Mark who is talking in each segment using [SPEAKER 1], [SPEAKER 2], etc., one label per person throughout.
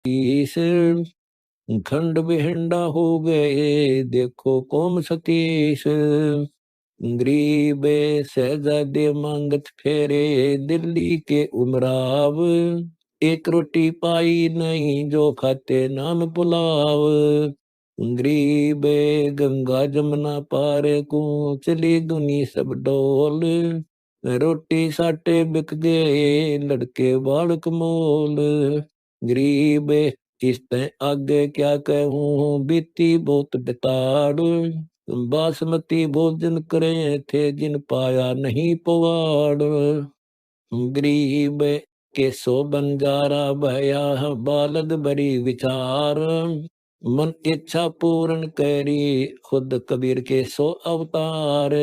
[SPEAKER 1] तीस खंड बिहंडा हो गए, देखो कौम सतीश। गरीब शहजादे मांगत फेरे, दिल्ली के उमराव। एक रोटी पाई नहीं, जो खाते नाम पुलाव। गरीब गंगा जमुना पार को, चली दुनी सब डोल। रोटी साटे बिक गए, लड़के बालक मोल। गरीब इसते आगे क्या कहूँ, बीती बहुत बेताड़। बासमती भोजन करे थे, जिन पाया नहीं पवाड़। गरीब के सो बंजारा भया, बालद बड़ी विचार। मन इच्छा पूर्ण करी, खुद कबीर के सो अवतार।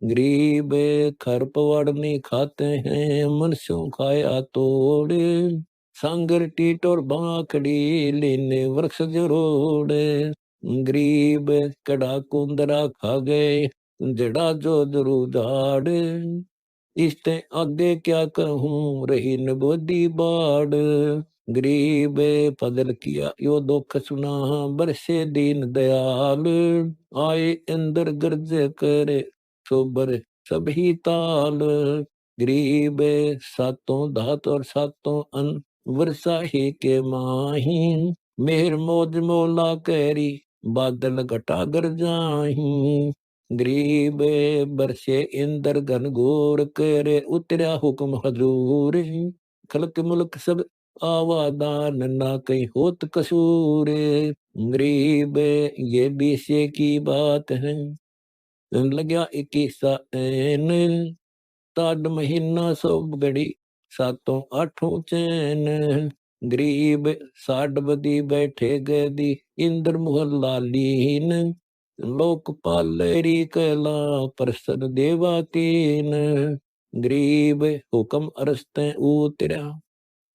[SPEAKER 1] गरीब खरपवाड़ नहीं खाते हैं, मनुष्यों खाया तोड़। सांगर टीट और बांखड़ी, लेने वृक्ष जरोड़। गरीब कड़ा कुंदरा खा गए, जड़ा जो जरू झाड़। इसते आगे क्या कहूँ, रही न बोदी बाड़। गरीब फजल किया यो दुख सुना, बरसे दीन दयाल। आए अंदर गर्ज करे, सोबर सभी ताल। गरीब सातों धात और सातों अन, वर्षा ही के माही। मेहर मौज मौला करी, बादल घटा गर जाही। गरीब बरसे इंदर घनघोर करे, उतरा हुक्म हजूर। खलक मुल्क सब आवादान, ना कहीं होत कसूर। गरीब ये बीसे की बात है, लग्या 21 ऐन। ताड महीना सो घड़ी, सातों आठों चैन। गरीब साड बदी बैठे गदी, इंद्र मुहल्ला लीन। लोकपालेरी कैला, प्रसन्न देवा तीन। गरीब हुक्म अरसते उतरा,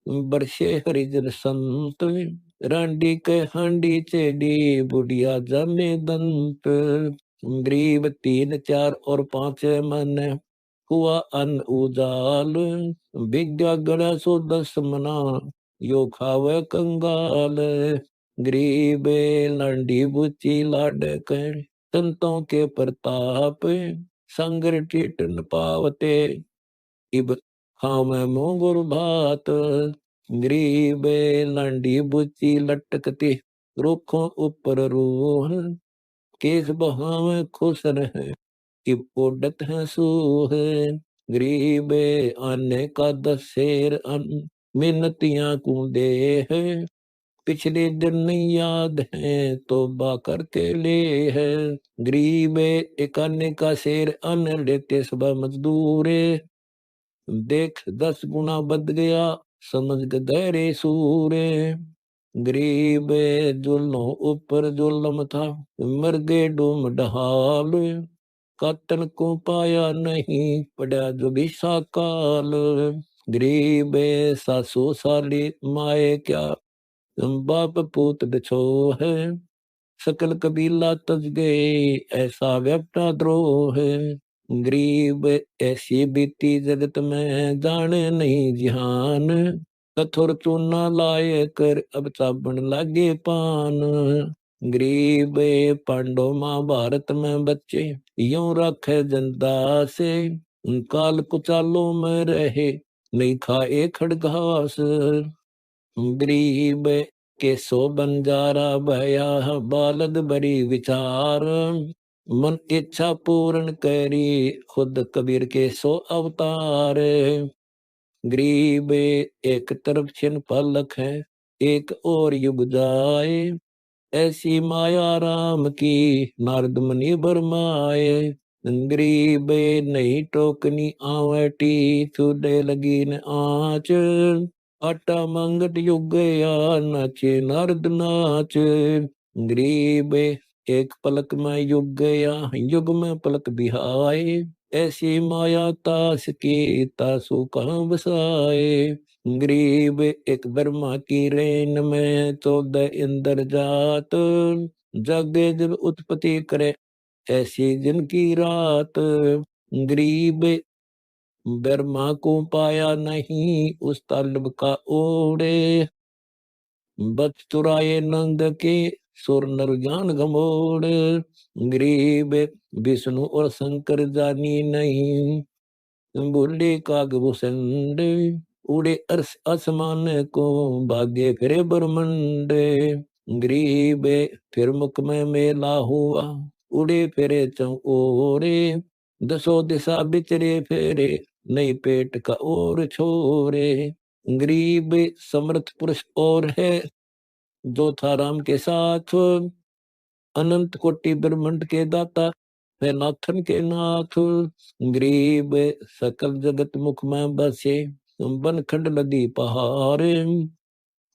[SPEAKER 1] बरसे हरिजन संत। रांडी के हांडी चेडी, बुढ़िया जाने दंत। गरीब 3 4 और 5 मन, हुआ अन्न उजाल। विद्या गड़ा सो 10 मना, यो खावे कंगाल। गरीब लांडी बुची लाड कर, संतों के प्रताप। संगर टीटन पावते, इब खावे मोंगुर भात। गरीब लांडी बुची लटकती, रुखों ऊपर रूह। केस बहावे खुश रहे, कि पोडत है सूह। गरीब आने का 10 शेर अन्न, मिन्नतियां को दे है। पिछले दिन नहीं याद है, तो बा करके ले है। गरीब एक आने का शेर अन्न, लेते सुबह मजदूर। देख 10 गुना बद गया, समझ गहरे सूरे। गरीब जुल्लों ऊपर जुल्लम था, मर गए डूम ढहाल। कातल को पाया नहीं, पड़ा जो भी साकाल। गरीब सासू साली माए क्या, बाप पूत बिछो है। सकल कबीला तज गए, ऐसा व्यपटा द्रोह है। गरीब ऐसी बीती जगत में, जाने नहीं जिहान। कठोर चूना लाए कर, अब चाबन लागे पान। गरीब पांडव महाभारत में बच्चे, यूं रखे जनता से। काल कुचालों में रहे, नहीं खाए खड़घास। गरीब के सो बंजारा भया, बालद बड़ी विचार। मन इच्छा पूर्ण करी, खुद कबीर के सो अवतार। गरीब एक तरफ छिन पलक है, एक और युग जाए। ऐसी माया राम की, नारद मुनि बरमाए। गरीब नहीं टोकनी आवटी, चूल्हे लगी न आँच। आटा मांगट युग गया, नाचे नारद नाच। गरीब एक पलक में युग गया, युग में पलक बिहाए। ऐसी माया तास की, तासु कहाँ बसाए। गरीब एक ब्रह्मा की रेन में, 14 इंद्र जात। जागे जब उत्पत्ति करे, ऐसी जिनकी रात। गरीब ब्रह्मा को पाया नहीं, उस तालब का ओढ़े। बच चुराए नंद के सुर नर ज्ञान गमोड़। गरीब विष्णु और शंकर जानी नहीं, बोले काग भूषण उड़े अर्श आसमान को, भाग्य फिरे ब्रह्मंड। गरीब फिर मुख में मेला हुआ, उड़े फिरे चौरे, दसों दिशा बिचरे फेरे, नहीं पेट का और छोरे। गरीब समर्थ पुरुष और है, जो था राम के साथ, अनंत कोटि ब्रह्मांड के दाता है नाथन के नाथ। गरीब सकल जगत मुख में बसे, बन खंड नदी पहाड़े,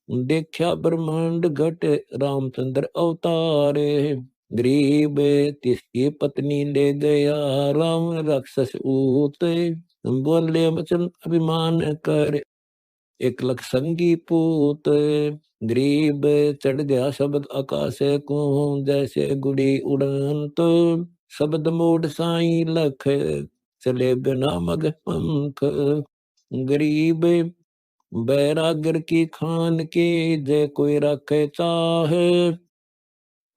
[SPEAKER 1] देखा ब्रह्मांड घट रामचंद्र अवतारे। गरीब तिसकी पत्नी ले गया राम राक्षस ऊत, बोले वचन अभिमान कर एक लख संगी पूत। गरीब चढ़ गया शब्द आकाश को, जैसे गुड़ी उड़न तो, शब्द मोड़ साई लख चले बिना मग पंख। गरीब बैरागर की खान के, जय कोई रखे चाहे,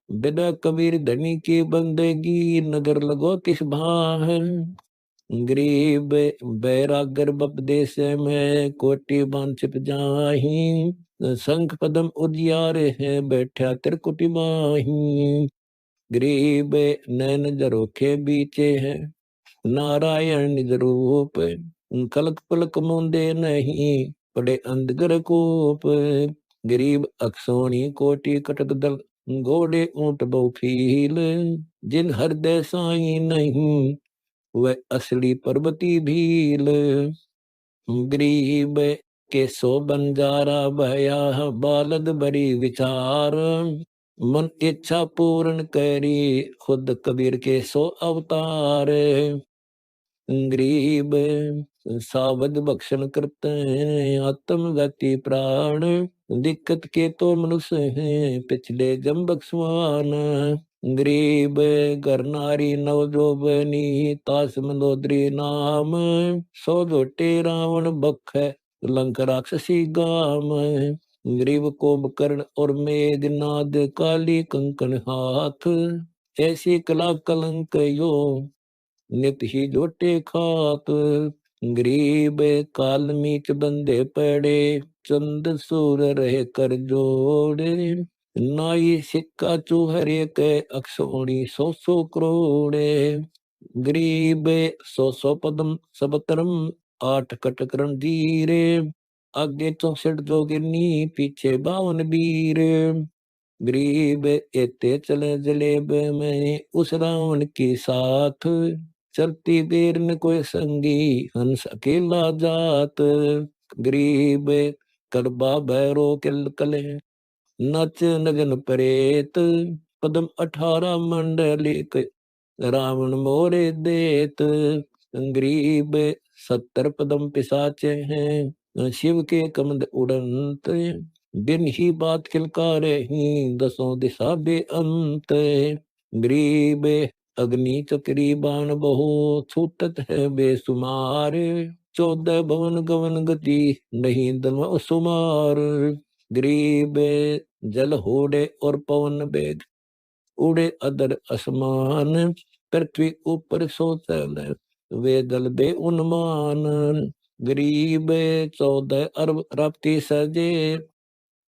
[SPEAKER 1] बिना कबीर धनी की बंदेगी, नगर लगो किस भाह। गरीब बैरागर बपदेश में, कोटि बांछिप जाही, शंख पदम उजियारे है, बैठा त्रिकुटी माही। गरीब नैन जरोखे बीचे है, नारायण निज रूप, कलक पलक मुंदे नहीं, पड़े अंधगर कूप। गरीब अक्षोणी कोटि कटक दल, घोड़े ऊंट बहुफील, जिन हृदय साई नहीं, वह असली पर्वती भील। गरीब के सो बंजारा भया, बालद बड़ी विचार, मन इच्छा पूर्ण करी, खुद कबीर के सो अवतार। गरीब सावध भक्षण करते हैं, आत्म गति प्राण, दिक्कत के तो मनुष्य हैं, पिछले जम्बक स्वान। गरीब घर नारी नवजोबनी, तास मंदोदरी नाम, सौ झोटे रावण बख, लंक राक्षसी गाम। गरीब कुंभकर्ण और मेघनाद, काली कंकण हाथ, ऐसी कला कलंक यो, नित ही जोटे खात। गरीब काल मीच बंदे पड़े, चंद सूर रहे कर जोड़े, नाई सिक्का चूहरे के, अक्षोणी सौ करोड़े। गरीब सौ पदम सब तरम, आठ कटकरण धीरे, आगे 64 जोगिनी, पीछे 52 वीर। गरीब एते चले जलेब में, उस रावण के साथ, चलती देर न कोई संगी, हंस अकेला जात। गरीब करबा भैरो किल कले, नच नगन परेत, पदम 18 मंडलिक, रावण मोरे देत। गरीब 70 पदम पिसाचे हैं, शिव के कमंद उड़ंत, दिन ही बात खिलकारे ही, दसों दिशा बेअंत। गरीब अग्नि चक्री बाण बहु, छूटत है बेसुमार, 14 भवन गवन गति, नहीं दन सुमार। गरीब जल होड़े और पवन बेग, उड़े अदर असमान, पृथ्वी ऊपर सो चले, वे दल बे उन्मान। गरीब 14 अरब राप्ती सजे,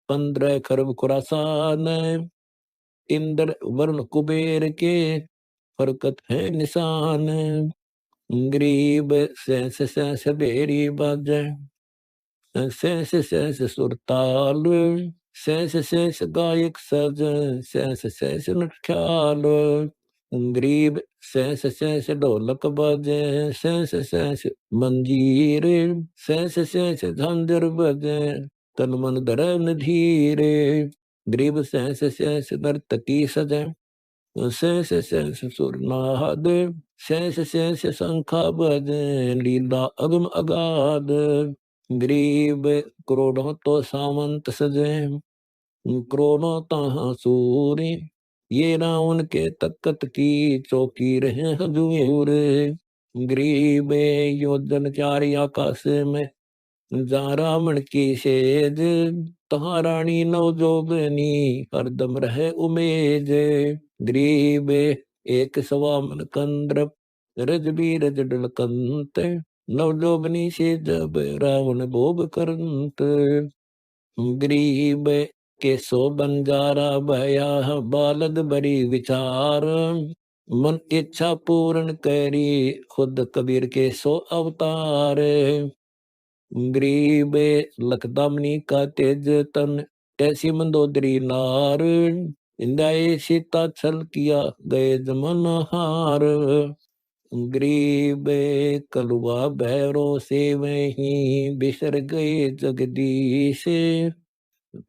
[SPEAKER 1] 15 खरब खुरासान, इंद्र वरुण कुबेर के, फरकत है निशान। गरीब सहस सहस बेरी बाजे, सहस सहस सुरताल, सहस सहस गायक सज, सहस सहस नख्याल। गरीब सहस सहस ढोलक बाजे, सहस सहस मंजीर, सहस सहस झांझर बजे, तन मन धरन धीरे। गरीब सहस सहस नर्तकी सजे, सहस सहस सुरनाद, सहस सहस शंखा बजे, लीला अगम अगाध। गरीब करोड़ों तो सामंत सजे, करोड़ों तहाँ सूरी, ये रावण के तख्त की चौकी रहे हजूर। गरीब योजन 4 आकाश में, जा रावण की सेज, तहाँ रानी नवजोबनी हरदम रहे उमेज। गरीब एक सवा मन कंद्र रज बीरज डलकंत। नवजोबनी से जब रावण भोग करंत। गरीब के सो बंजारा भया बालद बड़ी विचार। मन इच्छा पूर्ण करी खुद कबीर के सो अवतार। गरीब लखदामनी का तेज तन ऐसी मंदोदरी नार। इंदाए सीता छल किया गए जमाना हार। गरीब कलुआ भैरो से वहीं बिसर गए जगदीश।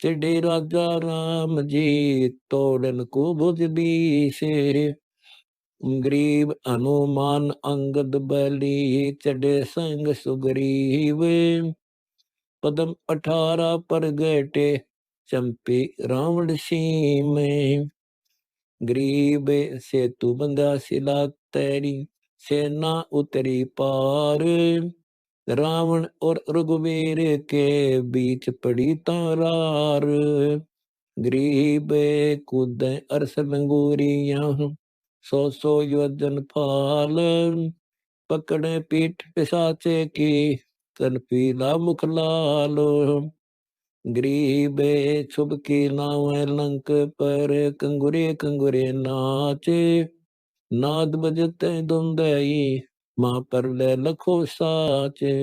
[SPEAKER 1] चिड़े राजा राम जी तोड़न को भुज बीस। गरीब हनुमान अंगद बली चढ़े संग सुग्रीव। पदम 18 पर गटे चंपी रावण सीम। गरीब सेतु बंधा सिला तैरी सेना उतरी पार। रावण और रघुवीर के बीच पड़ी तारार। गरीब कूद अरस लंगूरिया 100 योजन फाल। पकड़े पीठ पिशाचे की तन पीला मुख लाल। गरीब छुप की नाव लंक पर कंगुरे कंगुरे नाचे। नाद बजते धुंदई माँ पर ले लखो साचे।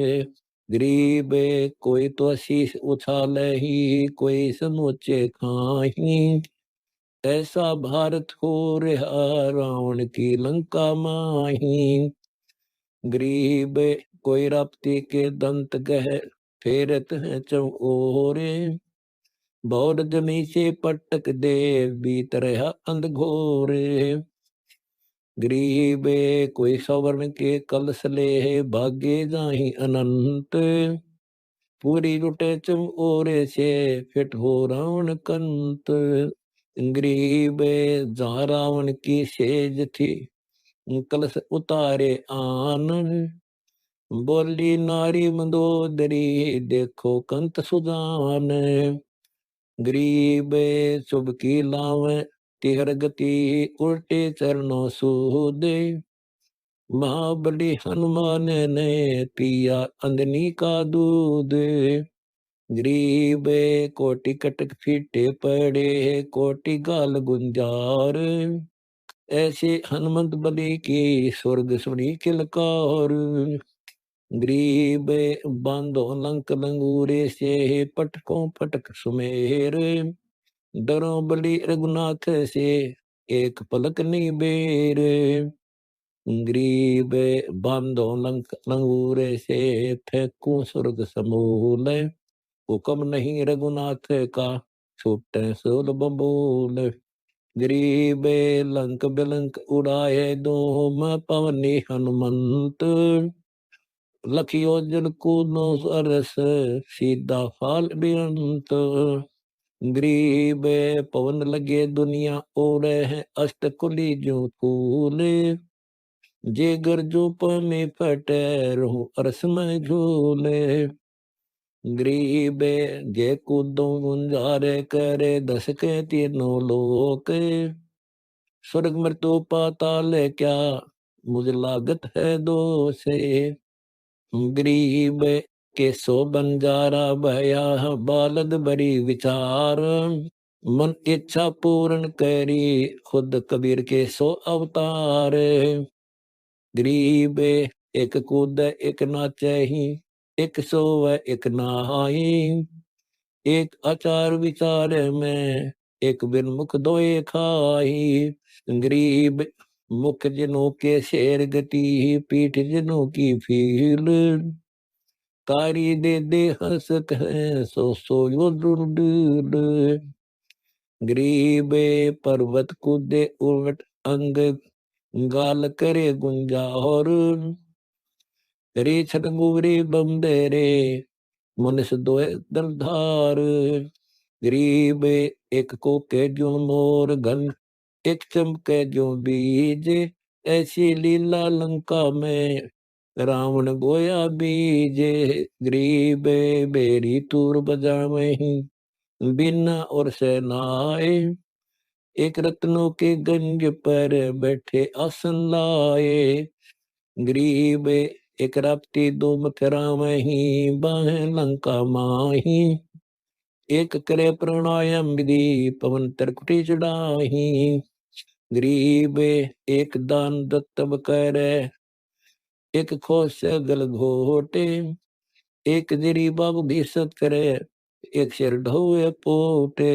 [SPEAKER 1] गरीब कोई तो शीश उछाले ही कोई समूचे खाही। ऐसा भारत हो रहा रावण की लंका माही। गरीब कोई राप्ती के दंत गह फेरत है चौरे। बौर जमी से पटक दे बीत रहा अंधघोरे। गरीब कोई सवर्ण के कलश ले भाग्य जाहि अनंत। पूरी लुटे चम ओरे से फिट हो रावण कंत। गरीब जहाँ रावण की सेज थी कलश उतारे आन। बोली नारी मंदोदरी देखो कंत सुजान। गरीब शुभ की लाव तिहर गति उल्टे चरणों सूदे। महाबली हनुमान ने पिया अंधनी का दूध। गरीब कोटि कटक फीटे पड़े कोटि गाल गुंजार। ऐसे हनुमंत बली की स्वर्ग सुनी किलकार। गरीब बांधो लंक लंगूरे से पटकों पटक सुमेर। डरो बली रघुनाथ से एक पलक नहीं बेर। गरीब बांधो लंक लंगूरे से फेंकूं स्वर्ग समूल। हुक्म नहीं रघुनाथ का छूटे सूल बबूल। गरीब लंक बिलंक उड़ाए दो पवनी हनुमंत। लखियो जन कूदो सरस सीधा फाल बेअंत। गरीब पवन लगे दुनिया ओढ़े है अष्ट कुली जो फूल। जे गरजो में फटे रहूं अरस में झूले। गरीब जे कूदो गुंजारे करे दस के तीनों लोक। स्वर्ग मृत्यु पाताल क्या मुझे लागत है दोष। गरीब के सो बंजारा भया बालद बड़ी विचार। मन इच्छा पूर्ण करी खुद कबीर के सो अवतार। गरीब एक कूद एक नाचे ही एक सोव एक नहाई। एक आचार विचार में एक बिन मुख दोए खाई। गरीब मुख जिनों के शेर गति पीठ जिनों की फील। कारी दे दे हंस कहे सो यो दुर्दूल। गरीब पर्वत कूदे उलट अंग गाल करे गुंजाहर। रे छटगुरी बमदेरे मनुष्य दोए दलधार। गरीब एक को के जो मोर घन एक चमके जो बीज। ऐसी लीला लंका में रावण बोया बीज। गरीब बेरी तूर बजावहीं बिना और सेनाए, एक रत्नों के गंज पर बैठे आसन लाए। गरीब एक राप्ती दो मथुरा मही, बाहें लंका माही। एक करे प्राणायाम विधि, पवन तरकुटी चढ़ाही। गरीब एक दान दत्तब करे, एक खोस गल घोटे। एक जरी बाबू भीसत करे, एक सिर ढोए पोटे।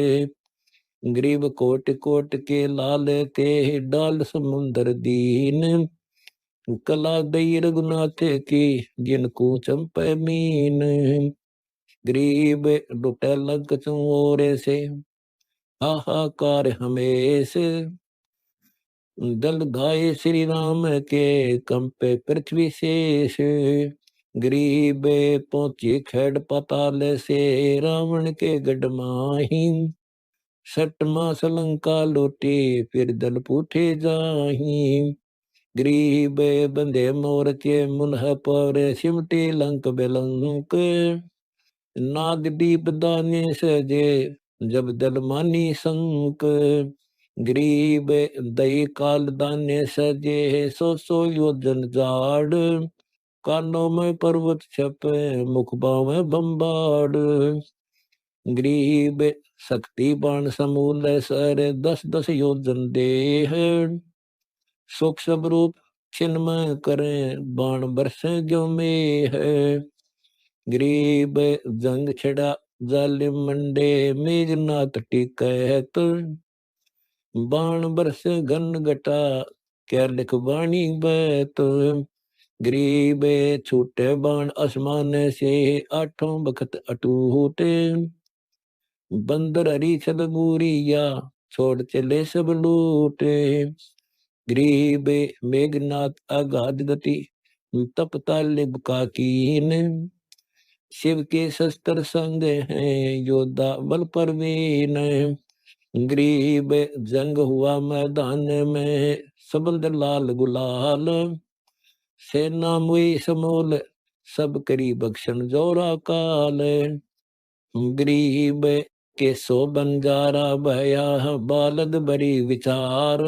[SPEAKER 1] गरीब कोट कोट के लाल ते, डाल समुंदर दीन। कला दई रघुनाथ की, जिनको चंपे मीन। गरीब लुटे लंक चोरे से, हाहाकार हमेश। दल गाये श्री राम के, कंपे पृथ्वी शेष। गरीब पहुंची खेड़ पाताल से, रावण के गढ़ माही। सट मास लंका लूटी, फिर दल पूठे जाही। गरीब बंदे मोरचे मुनह पर, सिमटे लंक बेलंक। नाग दीप दाने सजे, जब दल मानी संक। गरीब दई काल दाने सजे, सो योजन जाड़। कानों में पर्वत छप, मुख बावे बम्बाड़। गरीब शक्ति बाण समूल सर, 10 10 योजन देह। सुख सब रूप छिन्मय करें, बाण बरसे जो में है। गरीब जंग छड़ा जालिम मंडे, मेघनाथ टिकैत। बाण बरस घन घटा, क्या लिख बाणी बैत। गरीब छूटे बाण आसमान से, आठों बखत अटूट। बंदर हरी छल मूरिया, छोड़ चले सब लूट। गरीब मेघनाथ अगाध गति, तप तालिब का कीन। शिव के शस्त्र संग हैं, योद्धा बल परवीन। गरीब जंग हुआ मैदान में, सबल लाल गुलाल। सेना मुई समूल, सब करी बख्शन जोरा काल। गरीब के सो बंजारा भया, बालद बरी विचार।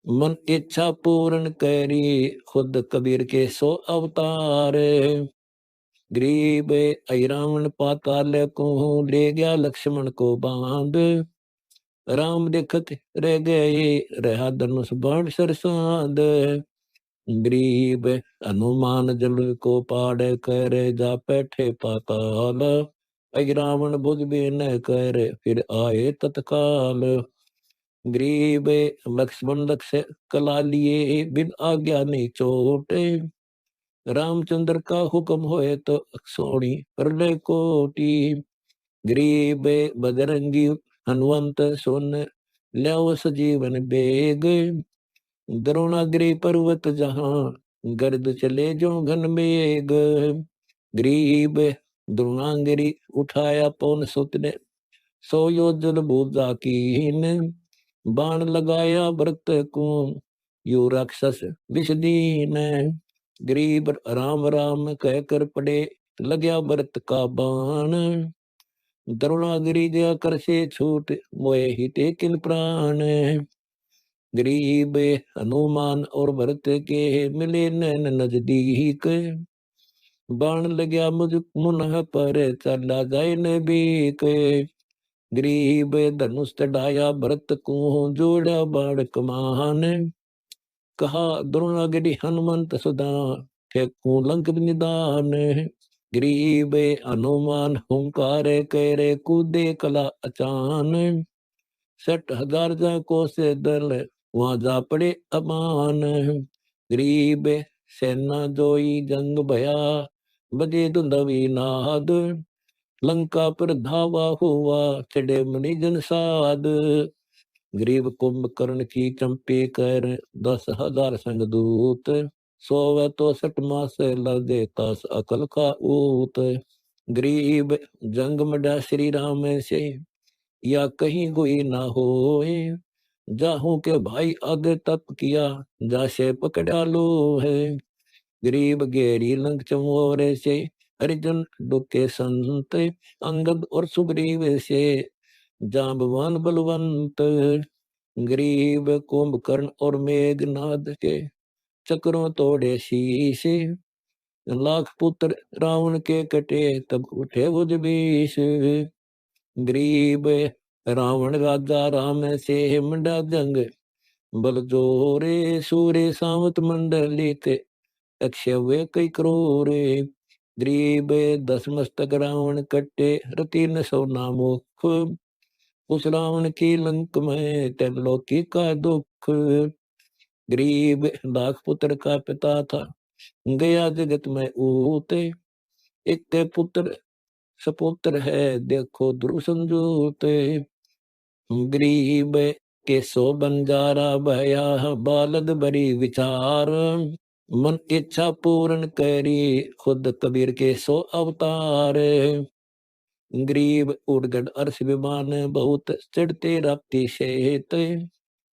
[SPEAKER 1] मन इच्छा पूर्ण करी, खुद कबीर के सो अवतार। गरीब रावण पाताल को, ले गया लक्ष्मण को बांध। राम देखत रह गए, रहा धनुष बाण सरसाद। गरीब हनुमान जल को पाड़ कर, जा बैठे पाताल। रावण भुज बिन कर, फिर आए तत्काल। गरीब लक्ष्मण लक्ष कला लिए, बिन आज्ञा नहीं चोट। रामचंद्र का हुक्म होए तो, सोनी प्रलय कोटि। गरीब बजरंगी हनुमंत सुन, ल्याओ सजीवन बेग। द्रोणागिरि पर्वत जहां, गर्द चले जो घन मेघ। गरीब द्रोणागिरि उठाया पवन सुत ने, सो योजन भुजा कीन। बाण लगाया भरत को, यो राक्षस विष दीन। गरीब राम राम कह कर पड़े, लग्या भरत का बाण। द्रोणागिरि दया कर से छूट, मोए ही टेकिन प्राण। गरीब हनुमान और भरत के, मिले नैन नजदीक। बाण लग्या मुझ मुनह पर, चला जाए न बीक। गरीब धनुष चढ़ाया भरत को, जोड़ा बाण कमान। कहा द्रोणागिरि हनुमंत सुधा, फेंकू लंक निदान। गरीब हनुमान हुंकार करे, कूदे कला अचान। 60,000 जा को से दल, वहां जा पड़े अमान। गरीब सेना जोई जंग भया, बजे धुंधवी नाद। लंका पर धावा हुआ, चढ़े मणि जन साध। गरीब कुंभकर्ण की चंपे कर, 10,000 संग दूत। सोवे तो 60 मास, लदे तास अकल का ऊत। गरीब जंग मडा श्री राम से, या कहीं कोई ना होए। जाहू के भाई आगे तप किया, जासे पकड़ा लो है। गरीब गेरी लंक चमोरे से, हरिजन डुके संत। अंगद और सुग्रीव से, जाम्बवान बलवंत, गरीब कुंभकर्ण और मेघनाद के चक्रों तोड़े शीशे, लाख पुत्र रावण के कटे तब उठे भुज बीस। गरीब रावण राजा राम से मंडा जंग, बल जोरे सूर्य सावत मंडलित, अक्षय वे कई करोरे। गरीब 10 मस्तक रावण कट्टे, रति न सो नामुख, उस रावण की लंक में त्रिलोकी का दुख। गरीब लाख पुत्र का पिता था, गया जगत में ऊते, एक ते पुत्र सपुत्र है देखो ध्रुव संजूते। गरीब के सो बंजारा भया, बालद बड़ी विचार, मन इच्छा पूर्ण करी, खुद कबीर के सो अवतार। गरीब उड़गढ़ अर्श विमान बहुत, चढ़ते राप्ती शेत,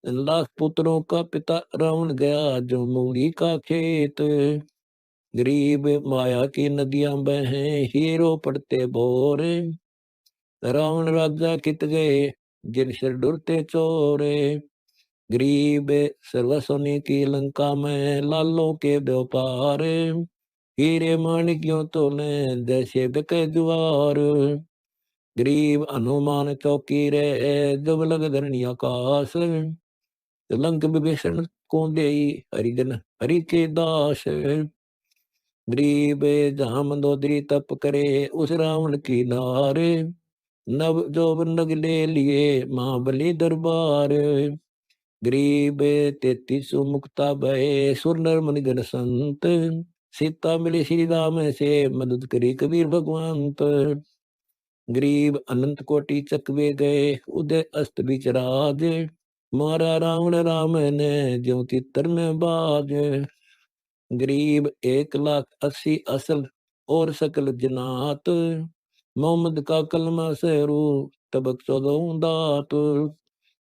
[SPEAKER 1] लाख पुत्रों का पिता रावण गया जो मूंगी का खेत। गरीब माया की नदियां बहें, हीरो पड़ते बोरे, रावण राजा कित गए जिन सिर डुरते चोरे। गरीब सर्वसोनी की लंका में, लालों के व्यापार, हीरे माणिक्यों तो ने जैसे बिके जुआर। गरीब हनुमान चौकी रे जब लग धरणी आकाश, लंक विभीषण को दे हरिजन हरि के दास। गरीब जहाँ मंदोदरी तप करे, उस रावण की नारे, नव जोबन नग ले लिए महाबली दरबार। गरीब 33 मुक्ता भये, सुर नर मुनि जन संत, सीता मिली श्री राम से मदद करी कबीर भगवंत। गरीब अनंत कोटि चकवे गए, उदय अस्त बीच राज, मारा रावण राम ने ज्यों तितर में बाज। गरीब 1,80,000 असल और सकल जनात, मोहम्मद का कलमा सहरू तबक 14 दात।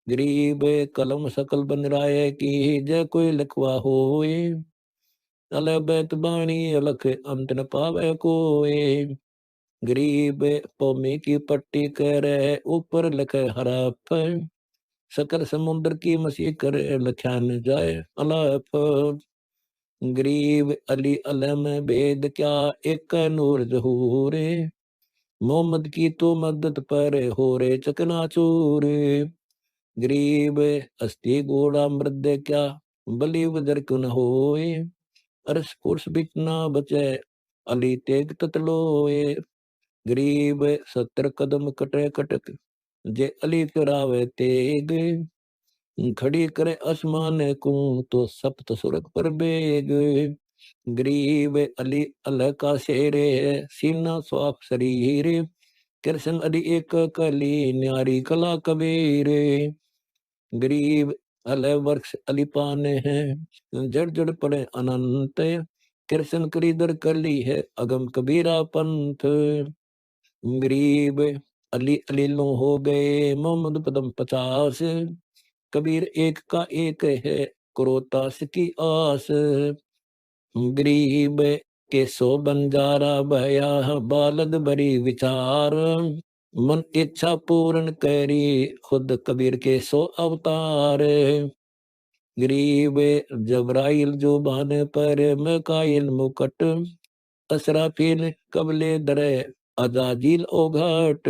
[SPEAKER 1] गरीब कलम सकल बन राय की, जय कोई लिखवा होए, अल बैत बाणी अलख अंत न पावे कोए। गरीब पौमी की पट्टी करे, ऊपर लिखे हरफ, सकल समुद्र की मसी करे लख्या न जाए अलाफ। गरीब अली अलम भेद क्या, एक नूर जहूरे, मोहम्मद की तो मदद पर हो रे चकनाचूर। गरीब अस्थि घोड़ा मृद क्या, बलि वजर क्यों न होए, अरस पुरुष बिच ना बचे, अली तेग ततलोए। गरीब 70 कदम कटे कटक, जे अली चुरावे तेग, खड़ी करे आसमान को तो सप्त सुरग पर बेग। गरीब अली अल्लाह का शेरे है, सीना स्वाप शरीर, कृष्ण अली एक कली न्यारी कला कबीर। गरीब अल वर्ष अली पाने हैं, जड़ जड़ पड़े अनंत, कृष्ण करीदर कली है अगम कबीरा पंथ। गरीब अली अलीलों हो गए, मोहम्मद पदम 50, कबीर एक का एक है, क्रोतास की आस। गरीब के सो बंजारा भया, बालद बड़ी विचार, मन इच्छा पूर्ण करी, खुद कबीर के सो अवतार। गरीब जबराइल जो बान पर, मकाइल मुकट, असराफील कबले दरे, अजाजील ओघाट।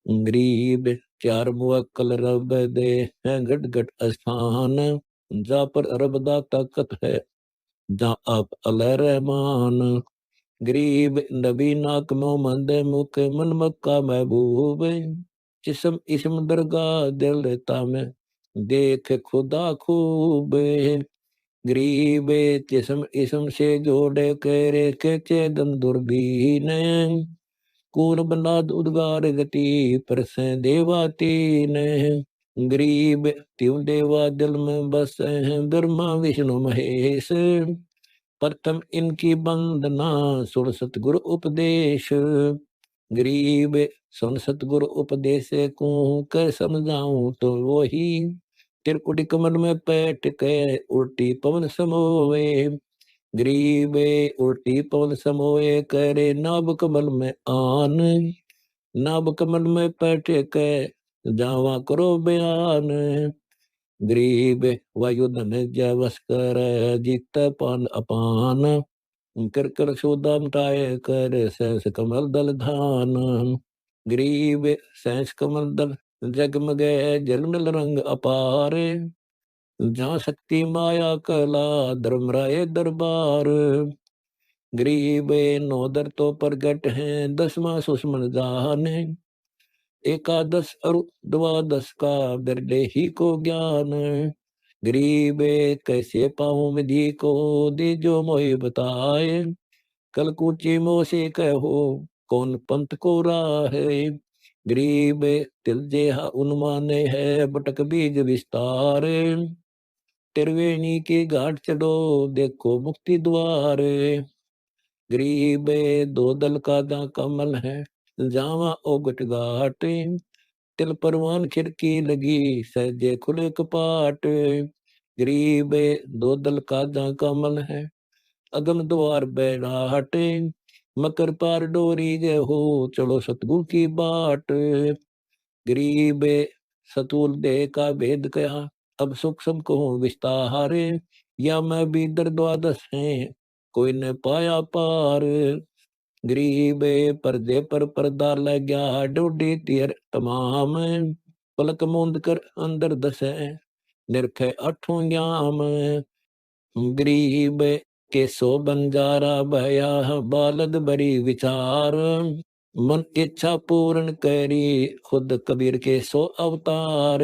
[SPEAKER 1] गरीब 4 मुअक्कल रब दे हैं, घट घट स्थान, जा पर रब दा ताकत है, जा आप अल रहमान। गरीब नबी नाक मोहम्मद मुख, मन मक्का महबूब, जिसम इसम दरगाह दिल रहता में, देख खुदा खूब। गरीब जिसम इसम से जोड़े करे, के चेदन दुर्बीन, कून बंदाद उद्गार गति परस देवातीन। गरीब त्यों देवा दिल में बस हैं, ब्रह्मा विष्णु महेश, प्रथम इनकी वंदना सुन सतगुरु उपदेश। गरीब सुन सतगुरु उपदेश को, कर समझाऊं तो वही, त्रिकुटी कमल में बैठ के उल्टी पवन समोए। गरीब उल्टी पवन समोए करे, नाभ कमल में आन, नाभ कमल में बैठ के जावा करो बयान। गरीब वायुधन जवस कर जीत पान अपान। कर कर शोधा मिटाए कर सहस कमल दल धान। गरीब सहस कमल दल जगमगे जलमल रंग अपार। जहाँ शक्ति माया कला धर्म राय दरबार। गरीब नौदर तो प्रगट है दसवां सुषमन जाने। एकादश और द्वादश का बिरले ही को ज्ञान। गरीब कैसे पाऊं विधि को दे जो मोहि बताए। कल कूची मोह से कहो कौन पंथ को राह है। गरीब तिल जेहा उन्माने है बटक बीज विस्तार। त्रिवेणी के घाट चढ़ो देखो मुक्ति द्वार। गरीब दो दल का दा कमल है जावा ओगट घाट। तिल परवान खिड़की लगी सहजे खुले कपाट। गरीब दो दल का दा कमल है अगम द्वार बैराट। मकर पार डोरी गए हो चलो सतगुरु की बाट। गरीब सतुल दे का भेद कहा अब सूक्ष्म को विस्तार। या मैं भी द्वादश है कोई न पाया पार। गरीब पर्दे पर पर्दा लग गया डोडी तीर तमाम। पलक मूंद कर अंदर दसे निरखे अठों याम। गरीब के सो बंजारा भया बालद बड़ी विचार। मन इच्छा पूर्ण करी खुद कबीर के सो अवतार।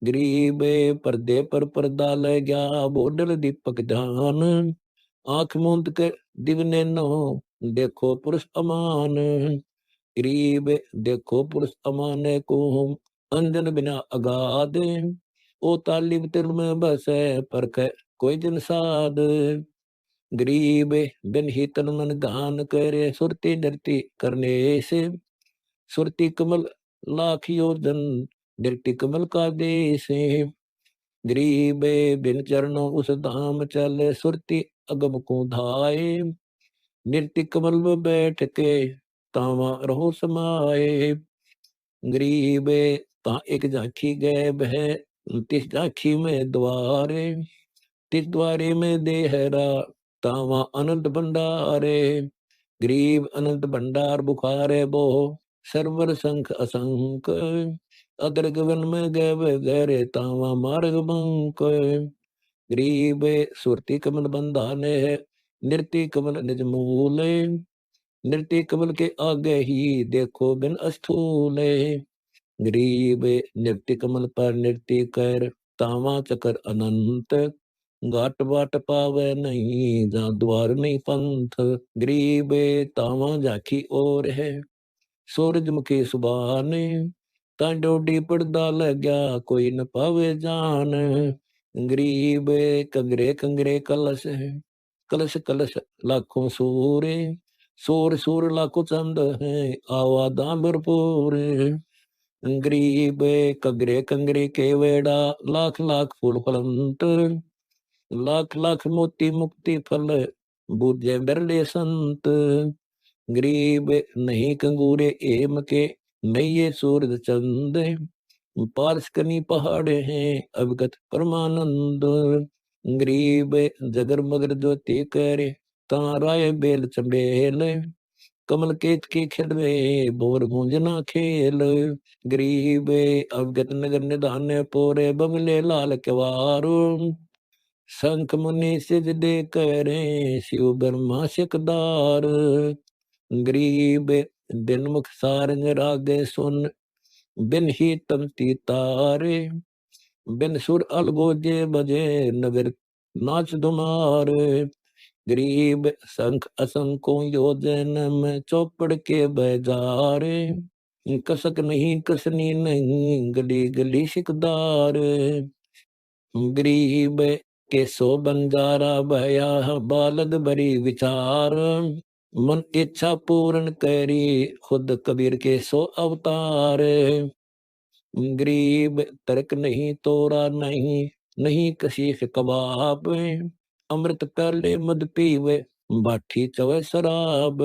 [SPEAKER 1] गरीब पर्दे पर पर्दा लग गया बोडल दीपक ध्यान। आंख मूंद कर दिवने नो देखो पुरुष अमान। गरीब देखो पुरुष अमाने को अंजन बिना अगाध। ओ तालिब तिल में बस पर कोई दिन साध। गरीब बिन ही तन मन गान करे सुरती नृत्य करने से। सुरती कमल लाख योजन नृत्य कमल का देश। गरीब बिन चरणों उस धाम चल सुरती अगम को धाए। नृत्य कमल में बैठ के तावा रहो समाए। गरीब ता एक झांकी गए बह तिस झांकी में द्वारे। तिस द्वारे में देहरा तावा अनंत भंडारे। गरीब अनंत भंडार बुखारे बो सर्वर संख असंक। अदर गगन में गए गहरे तावा मार्ग बंक। गरीब सुरती कमल बंधाने है नृत्य कमल निज मूले। नृत्य कमल के आगे ही देखो बिन अस्थूल। गरीब नृत्य कमल पर नृत्य कर तावा चकर अनंत। घाट बाट पावे नहीं जहाँ द्वार नहीं पंथ। गरीब तावा झाकी और है सूरजमुखी सुबाने। ता डोडी पड़दा लग गया कोई न पावे जान। गरीब कंगरे कंगरे कलश है कलश कलश लाखों सूरे। सूर सूर लाखों चंद है आवादा भरपूर। गरीब कंगरे कंगरे के वेड़ा लाख लाख फूल फलंत। लाख लाख मोती मुक्ति फल बूझे बिरले संत। गरीब नहीं कंगूरे एम के नहीं ये सूरज चंद। पारसकनी पहाड़े हैं अवगत परमानंद। गरीब जगर मगर ज्योति करे ताराय बेल चंबेल। कमल केत की खिलवे बोर गूंजना खेल। गरीब अवगत नगर निधान पोरे बंगले लाल केवारो। शंख मुनि सिजदे करे शिव ब्रह्मा सिकदार। गरीब दिन मुख सारंग रागे सुन बिन ही तमती तारे। बिन सुर अलगोजे बजे नगर नाच धुमार। गरीब शंख असंको योजन में चौपड़ के बजारे। कसक नहीं कसनी नहीं गली गली सिकदार। गरीब के सो बंजारा भया बालद बड़ी विचार। मन इच्छा पूर्ण करी खुद कबीर के सो अवतार। गरीब तर्क नहीं तोरा नहीं नहीं कशीफ कबाब। अमृत प्याले मद पीवे बाठी चवे शराब।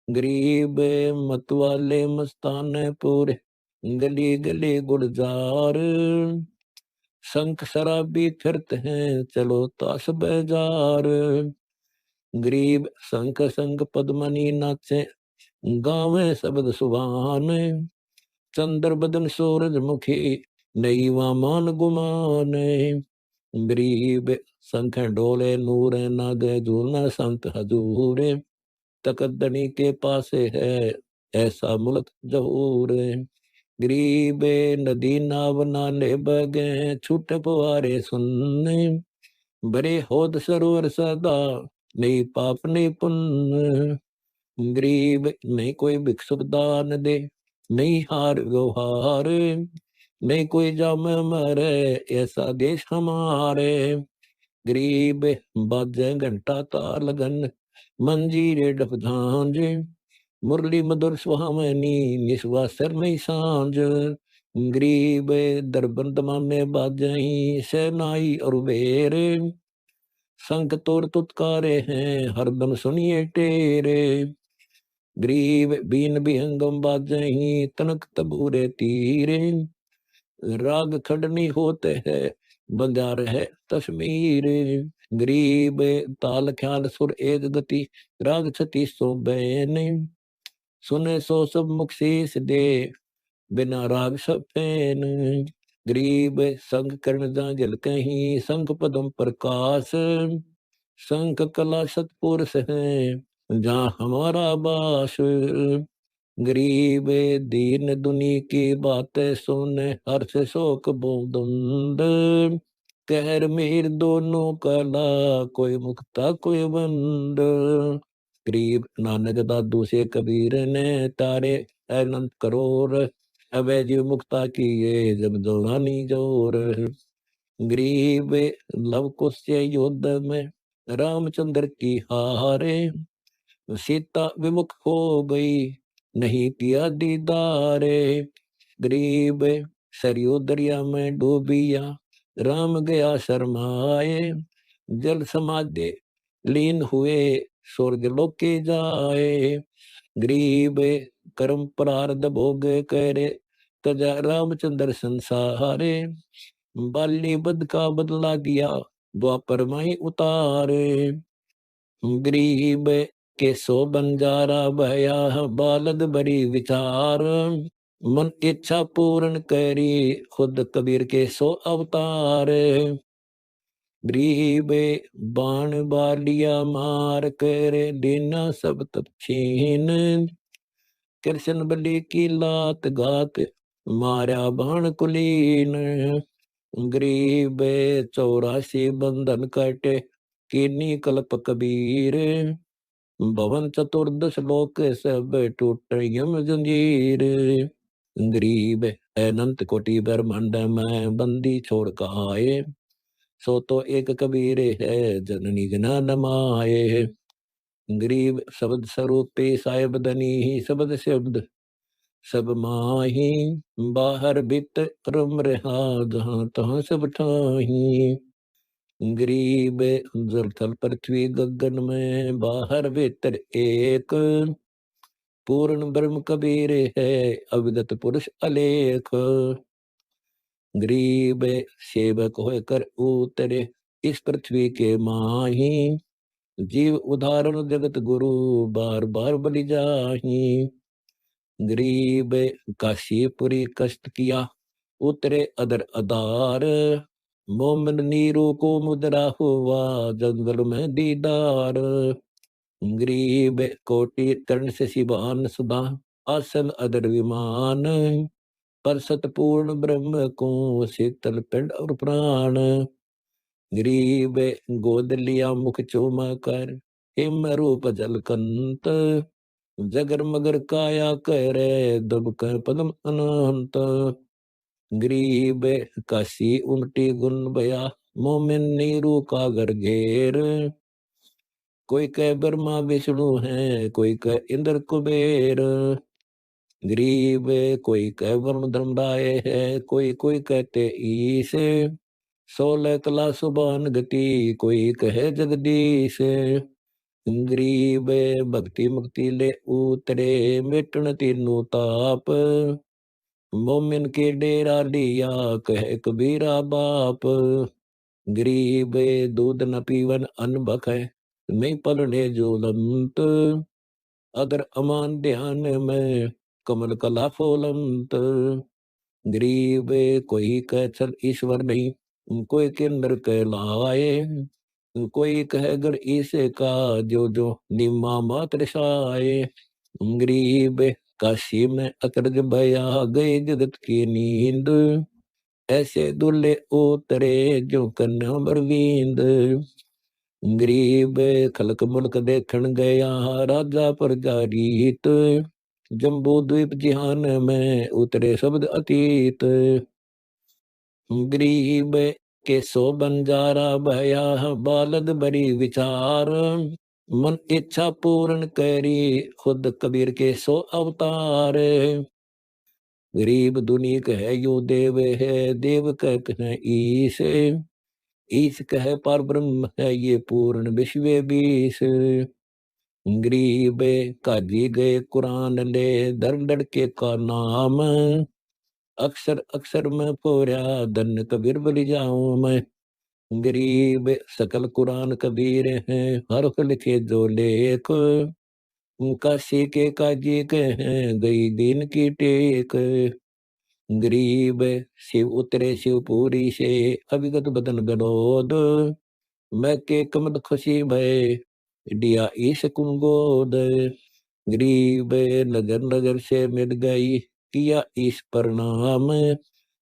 [SPEAKER 1] गरीब मत वाले मस्तान पूरे गली गली गुलजार, शंख शराबी फिरते हैं, चलो ताश बाजार। गरीब शंख संग पद्मनी नाचे, गावे शब्द सुभान। चंद्र बदन सूरजमुखी, नहीं मान गुमान। गरीब शंख डोले नूर नागे, झूलना संत हजूर। तकदनी के पास है, ऐसा मुल्क जहूर। गरीब नदी नाव नाले बगे, छूटे पुआरे सुनने। बरे होद सरोवर सदा, नहीं पाप नहीं पुण्य। गरीब नहीं कोई भिक्षुक दान दे, नहीं हार व्यवहार। नहीं कोई जाम मरे, ऐसा देश हमारे। गरीब बाजे घंटा तार लगन, मंजीरे डफ झांझ। मुरली मधुर सुहावनी, निस्वा सर में सांझ। गरीब दरबन दमामे बाजही, शहनाई और बेरे। संग तोर तुतकारे हैं, हरदम सुनिए टेरे। गरीब बीन बिहंगम बाजही, तनक तबूरे तीरे। राग खंडनी होते हैं, बंजार है तस्मीर। गरीब ताल ख्याल सुर एक गति, राग छती सो बैन। सुने सो सब मुख शीस दे, बिना राग सब पैन। गरीब संग कर्ण जांजल कहीं, संग पदम प्रकाश। संग कला सतपुरुष है, जहाँ हमारा बास। गरीब दीन दुनी की बातें सुने, हर्ष शोक बोदुंद। कहर मीर दोनों कला, कोई मुक्ता कोई बंद। गरीब नानक दादू से कबीर ने, तारे अनंत करोड़। अवै जीव मुक्ता किए, जब जवानी जोर। गरीब लव कुश युद्ध में, रामचंद्र की हारे। सीता विमुख हो गई, नहीं किया दीदारे। गरीब सरयू दरिया में डूबिया, राम गया शर्माए। जल समाधि लीन हुए, स्वर्ग लोक के जाए। गरीब कर्म प्रारब्ध भोग करे, तजा रामचंद्र संसारे। बाली बद का बदला किया, द्वापर माही उतारे। गरीब के सो बंजारा भया, बालद बड़ी विचार। मन इच्छा पूर्ण करी, खुद कबीर के सो अवतार। गरीब बाण बालिया मार कर, देना सब तप छीन। कृष्ण बलि की लात घात, मारा बाण कुलीन। गरीब 84 बंधन कटे, कीनी कल्प कबीर। भवन चतुर्दश लोक, सब टूट यम जंजीर। गरीब अनंत कोटि ब्रह्मांड में, बंदी छोड़ का आए। सो तो एक कबीर है, जननी जना नमाए। गरीब शब्द स्वरूपे साहेब दनी, शब्द शब्द सब माही। बाहर भीतर रम रहा, जहाँ तहाँ सब ठाही। गरीब जल थल पृथ्वी गगन में, बाहर भीतर एक। पूर्ण ब्रह्म कबीर है, अविगत पुरुष अलेख। गरीब सेवक होकर उतरे, इस पृथ्वी के माही। जीव उदाहरण जगत गुरु, बार बार बलि जाही। गरीब काशीपुरी कष्ट किया, उतरे अदर अदार। मोमन नीरू को मुद्रा हुआ, जंगल में दीदार। गरीब कोटि कर्ण से शिवान सुधा, आसन अदर विमान। पर सतपूर्ण ब्रह्म को, शीतल पिंड और प्राण। गरीब गोद लिया मुख चूमा कर, हिम रूप जलकंत। जगर मगर काया करे, दुब कर पदम अनंत। गरीब काशी उमटी गुण बया, मोमिन नीरू का घर घेर। कोई कह ब्रह्मा विष्णु है, कोई कह इंद्र कुबेर। गरीब कोई कह वरुण धर्मराय है, कोई कोई कहते ईश। 16 कला सुबान गति, कोई कहे जगदीश। गरीब भक्ति मुक्ति ले उतरे, मिटन तीनों ताप। मोमिन के डेरा लिया, कहे कबीरा बाप। गरीब दूध न पीवन अन्न बखे, नहीं पलने जोलंत। अगर अमान ध्यान में, कमल कला फोलंत। गरीब कोई कह चल ईश्वर नहीं, कोई के नर कहलाए। कोई कह गर ईसे का, जो जो निमा मात्र साए। गरीब काशी में अकरज भया, गए जगत की नींद। ऐसे दुल्ले उतरे, जो कन्या बरवींद। गरीब खलक मुल्क देखण गया, राजा प्रजा रीत। जम्बू द्वीप जिहान में, उतरे शब्द अतीत। गरीब के सो बंजारा भया, बालद बड़ी विचार। मन इच्छा पूर्ण करी, खुद कबीर के सो अवतार। गरीब दुनी कहे यो देव है, देव कह ईश। ईश कहे पर ब्रह्म है, ये पूर्ण विश्व बीस। गरीब काजी गए कुरान ले, दर डर के का नाम। अक्सर अक्सर में पोर्या, धन कबीर बलि जाऊं मैं। गरीब सकल कुरान कबीर हैं, हर लिखे जो लेख। काशी के काजी के हैं, गई दीन की टेक। गरीब शिव उतरे शिवपुरी से, अविगत बदन विनोद। मैं के कमल खुशी भय, दिया ईश कुंगोद। गरीब नजर नजर से मिल गई, किया ईश प्रणाम।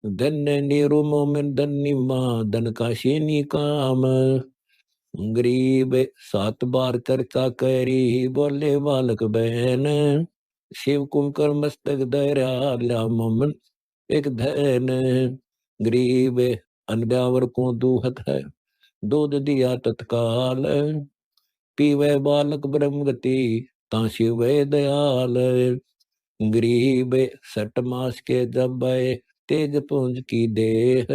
[SPEAKER 1] धन्य नीरु मोमिन धन्य माँ, धन काशीनी काम। गरीब 7 बार चर्चा करी, बोले बालक बहन। शिव कुंकर मस्तक धरा, ला मोमिन एक धन। गरीब अनब्यावर को दूहत है, दूध दिया तत्काल। पीवे बालक ब्रह्म गति, ता शिव दयाल। गरीब 6 मास के जब भय, तेज पुंज की देह।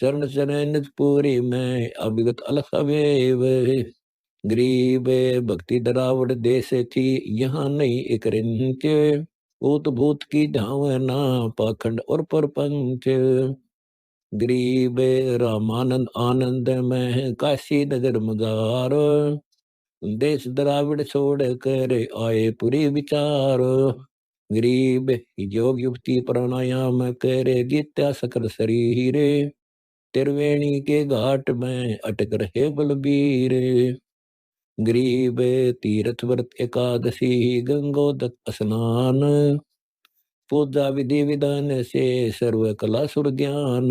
[SPEAKER 1] चरण चरण पूरी में, अभिगत अलख अवेव। गरीब भक्ति डरावड़ देश थी, यहाँ नहीं एक रिंच। ऊत भूत की धावना, पाखंड और परपंच। गरीब रामानंद आनंद में, काशी नगर मजार। देश द्राविड छोड़ कर, आए पूरी विचार। गरीब योग युक्ति प्राणायाम करे, गीत्या सकल शरीर। त्रिवेणी के घाट में, अटक रहे बलबीर। गरीब तीर्थ व्रत एकादशी, गंगोदक स्नान। पूजा विधि विधान से, सर्व कला सुर ज्ञान।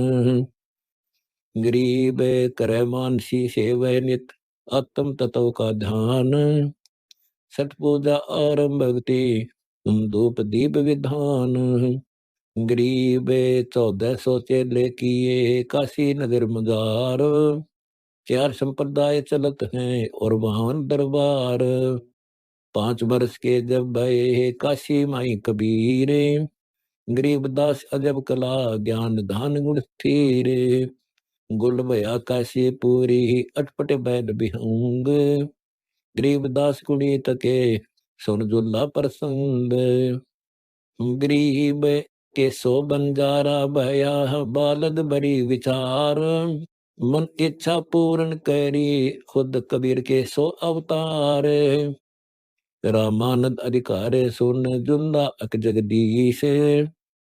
[SPEAKER 1] गरीब करे मानसी सेव नित, आत्म तत्व का ध्यान। छठ पूजा आरंभ भक्ति, धूप दीप विधान। गरीब 1400 चेले किए, काशी नगर मजार। 4 संप्रदाय चलत हैं, और 52 दरबार। 5 वर्ष के जब भये, काशी माई कबीर। गरीबदास अजब कला, ज्ञान दान गुण स्थिर। गुल भया काशी पूरी, अटपट बैद बिहंग। गरीबदास कुणी तके, सुन जुल्ला प्रसंग। गरीब के सो बंजारा भया, बालद बड़ी विचार। मन इच्छा पूर्ण करी, खुद कबीर के सो अवतार। रामानंद अधिकार सुन, जुल्ला अक जगदीश।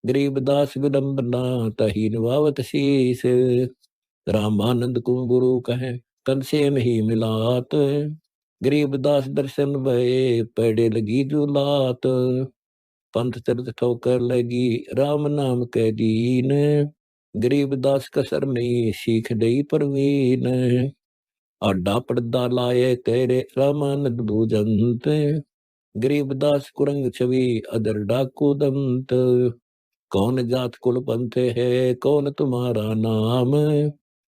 [SPEAKER 1] गरीबदास विडम्बना, तहीन वावत शीस। रामानंद को गुरु कहे, कंसे में ही मिलात। गरीबदास दर्शन भये, पड़े लगी जुलात। पंथ चरत ठोकर लगी, राम नाम के दीन। गरीबदास कसर नहीं, सीख दई परवीन। आडा पर्दा लाए तेरे, रामानंद भूजंत। गरीबदास कुरंग छवि, अदर डाकू दंत। कौन जात कुल पंथ है, कौन तुम्हारा नाम।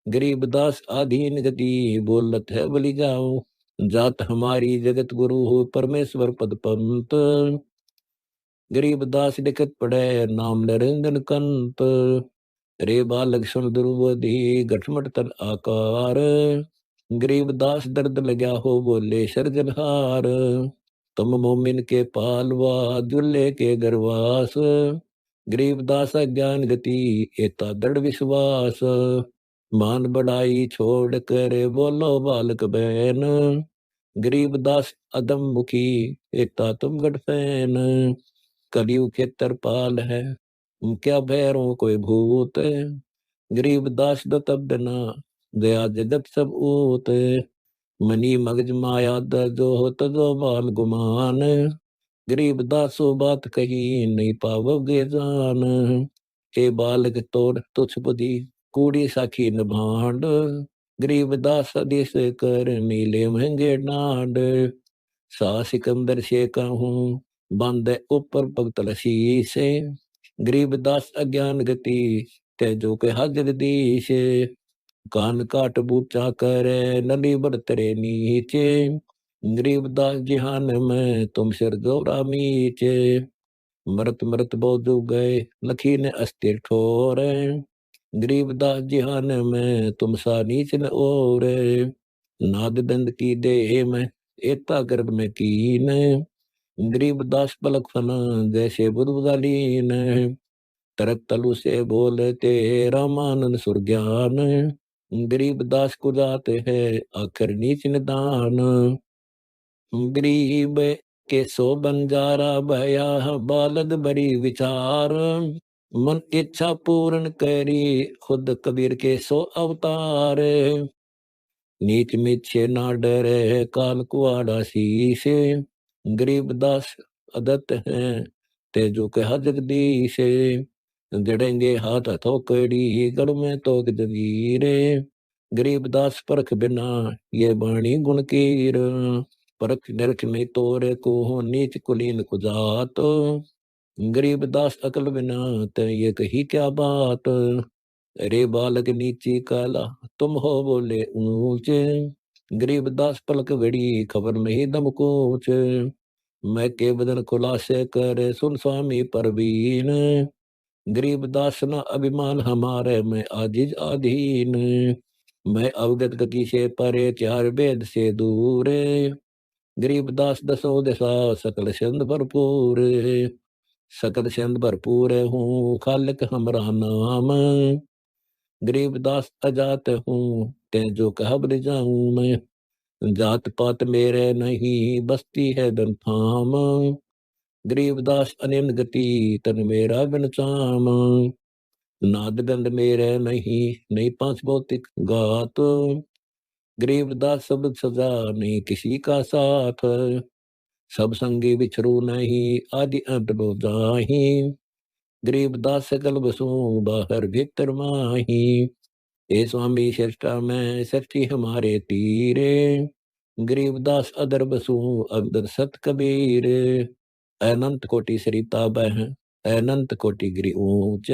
[SPEAKER 1] गरीबदास आधीन गति, बोलत है बलि जाऊं। जात हमारी जगत गुरु हो, परमेश्वर पद पंत। गरीबदास लिखत पढ़े, नाम नरेंद्र कंत। रे बालक सुन दुर्बोधि, गठमट तन आकार। गरीबदास दर्द लगा हो, बोले सर्जनहार। तुम मोमिन के पालवा, दुल्ले के गरवास। गरीबदास ज्ञान गति एता दृढ़ विश्वास, मान बढ़ाई छोड़ कर बोलो बालक बहन, गरीबदास अदम मुखी एता तुम गढ़ फैन, कलयुग के तरपाल है क्या भैरों कोई भूत, गरीबदास दतब बिना दया जगत सब ऊत, मनी मगज माया दर्दो तजो मान गुमान, गरीबदासो बात कही नहीं पावोगे जान, हे बालक तोड़ तुझ बुद्धि कूड़ी साखी न भांड, गरीबदास देश कर नीले महंगे डांड, सा सिकंदर से कहूँ बांधे ऊपर भगत से, गरीबदास अज्ञान गति तेजो के हाजिर दीश, कान काट बूचा करे नली बरतरे नीचे, गरीबदास जिहान में तुम सिर गौरा मीचे, मरत मरत बोधु गए लखी ने अस्थिर ठोर, गरीबदास जिहान में तुम सा नीच न और, नाद दंड की देह में एता गर्भ में कीन, गरीबदास पलक फना जैसे बुधुगालीन, तरक तलु से बोलते रामानंद सुरज्ञान, गरीबदास को जाते है आखिर नीच निदान, गरीब के सो बंजारा भया बालद बड़ी विचार, मन इच्छा पूर्ण करी खुद कबीर के सो अवतार, नीच मिच्छे ना डरे काल कुआड़ा शीश, गरीबदास अदत्त हैं तेजो के हजर दीश, जड़ेंगे हाथ हथौकड़ी गढ़ में तो जगीरे, गरीबदास परख बिना ये बाणी गुण कीर, परख निरख में तोरे को हो नीच कुलीन कुजात, गरीबदास अकल बिना ते ये कही क्या बात, अरे बालक नीची काला तुम हो बोले ऊंचे, गरीबदास पलक घड़ी खबर नहीं दम कोच, मैं के बदन खुलासे कर सुन स्वामी परवीन, गरीबदास न अभिमान हमारे में आजिज अधीन, मैं अवगत गति से परे चार वेद से दूर, गरीबदास दसों दिशा सकल छंद भरपूर, सकल छंद भरपूर हूँ खालिक हमरा नाम, गरीबदास अजात हूँ तेजो कहबर जाऊं मैं, जात पात मेरे नहीं बसती है धन थाम, गरीबदास अनिन गति तन मेरा बिन चाम, नाद गंध मेरे नहीं पांच भौतिक गात, गरीबदास सब सजा नहीं किसी का साथ, सब संगी बिछरू नहीं आदि अंत लो जाही, गरीबदास सकल बसू बाहर भीतर माही, हे स्वामी श्रेष्ठा में सृष्टि हमारे तीरे, गरीबदास अदर बसू अदर सत कबीर, अनंत कोटि सरिता बह अनंत कोटि गिरि ऊंच,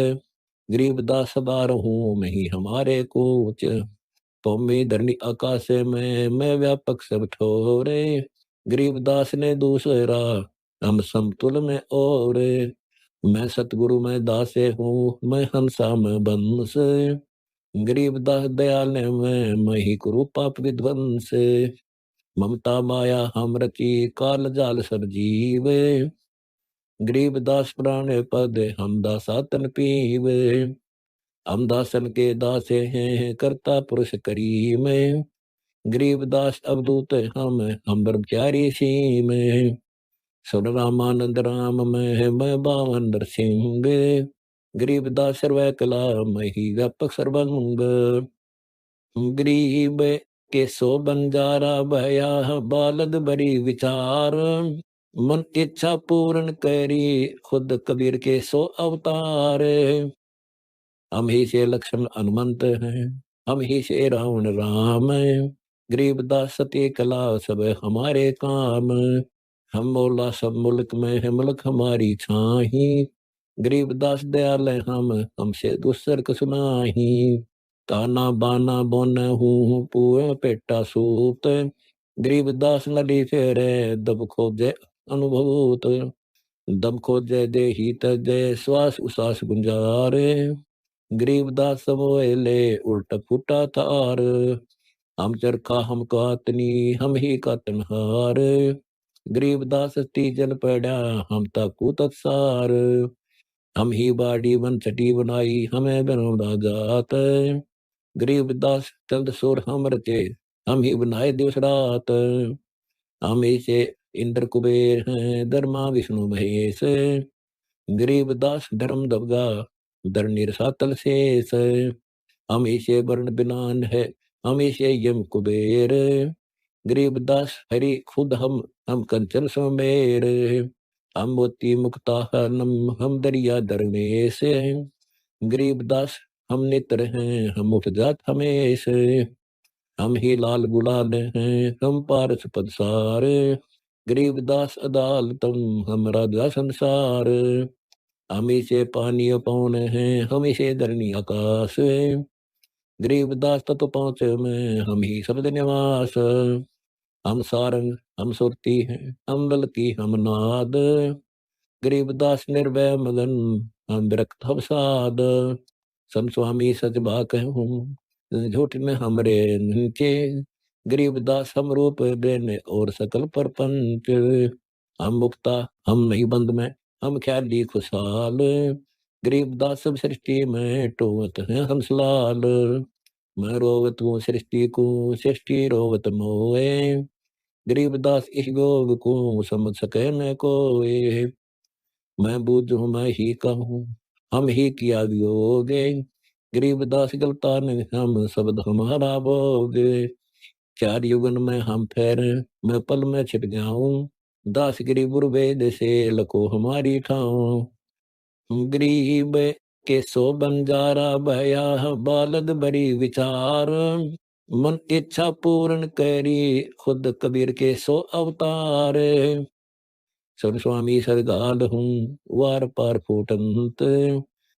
[SPEAKER 1] गरीबदास बार हूँ नहीं हमारे कोच, तुम्हें धरनी आकाश में मैं व्यापक सब ठोरे, गरीबदास ने दूसरा हम समतुल में और, मैं सतगुरु में दासे हूँ मैं हंसा में बंस, गरीबदास दयाल ने मैं ही कुरु पाप विध्वंस, ममता माया हम रची काल जाल सब जीव, गरीबदास प्राण पद हम दासा तन पीव, हम दासन के दासे हैं करता पुरुष करीम, गरीबदास अवधूत हम ब्रह्मचारी सीम, सुन रामानंद राम मैं बावन नरसिंह, गरीबदास सर्व कला मही व्यापक सर्वंग, गरीब के सो बंजारा भया बालद बड़ी विचार, मन इच्छा पूर्ण करी खुद कबीर के सो अवतार, हम ही से लक्ष्मण हनुमंत हैं हम ही से रावण राम, गरीबदास सत्य कला सब हमारे काम, हम मौला सब मुल्क में है मुल्क हमारी छाही, गरीबदास दयाल हमसे दूसर सुनाही, ताना बाना बोन हूँ पुए पेटा सूत, गरीबदास नदी फेरे दब खोजे अनुभूत, दब खोजे दे ही तजय श्वास उसास गुंजारे, गरीबदास समोले उल्टा फूटा थार, हम चरखा हम कातनी हम ही कातनहार, गरीबदास तीजन पड़ा हम ताकू तत्सार, हम ही बाड़ी वन चटी बनाई, हमें बनौदा जात। गरीबदास चंद सुर हम रचे, हम ही बनाए दिवस रात। हम ऐसे इंद्र कुबेर हैं, धर्मा विष्णु महेश। गरीबदास धर्म दबगा, धरनी रसातल शेष। हम ऐसे वर्ण बिनान है, हम ऐसे यम कुबेर। गरीबदास हरि खुद हम कंचन समेर। हम मोती मुक्ता नम, हम दरिया दरवेश। गरीबदास हम नेत्र हैं, हम उठ जात हमेश। हम ही लाल गुलाल हैं, हम पारस पदसार। गरीबदास अदालतम, हम राजा संसार। हमी से पानी पौन है, हमी से धरनी आकाश। गरीबदास तत्व पहुँचे में, हम ही शब्द निवास। हम सारंग हम सुरती हैं, हम ललकी हम नाद। गरीबदास निर्भय मगन, हम विरक्त हम साध। सम स्वामी सच बाक हूँ, झूठ में हमरे नीचे। गरीबदास हम रूप देने और सकल परपंच। हम मुक्ता हम नहीं बंद में, हम ख्याली खुशहाल। गरीबदास सब सृष्टि में टोवत है हंसलाल। मैं रोवत हूँ सृष्टि को, सृष्टि रोवत मोए। गरीबदास इस योग को समझ सके न कोई। मैं बूझूं मैं ही कहूँ, हम ही किया वियोगे। गरीबदास गलता नहीं, हम शब्द हमारा बोगे। चार युगन में हम फेरे, मैं पल में छिप जाऊं। दास गरीब वेद से लको हमारी ठाऊं। गरीब के सो बंजारा भया, बालद बड़ी विचार। मन इच्छा पूर्ण करी, खुद कबीर के सो अवतार। सुन स्वामी सरगाल हूँ, वार पार फूटंत।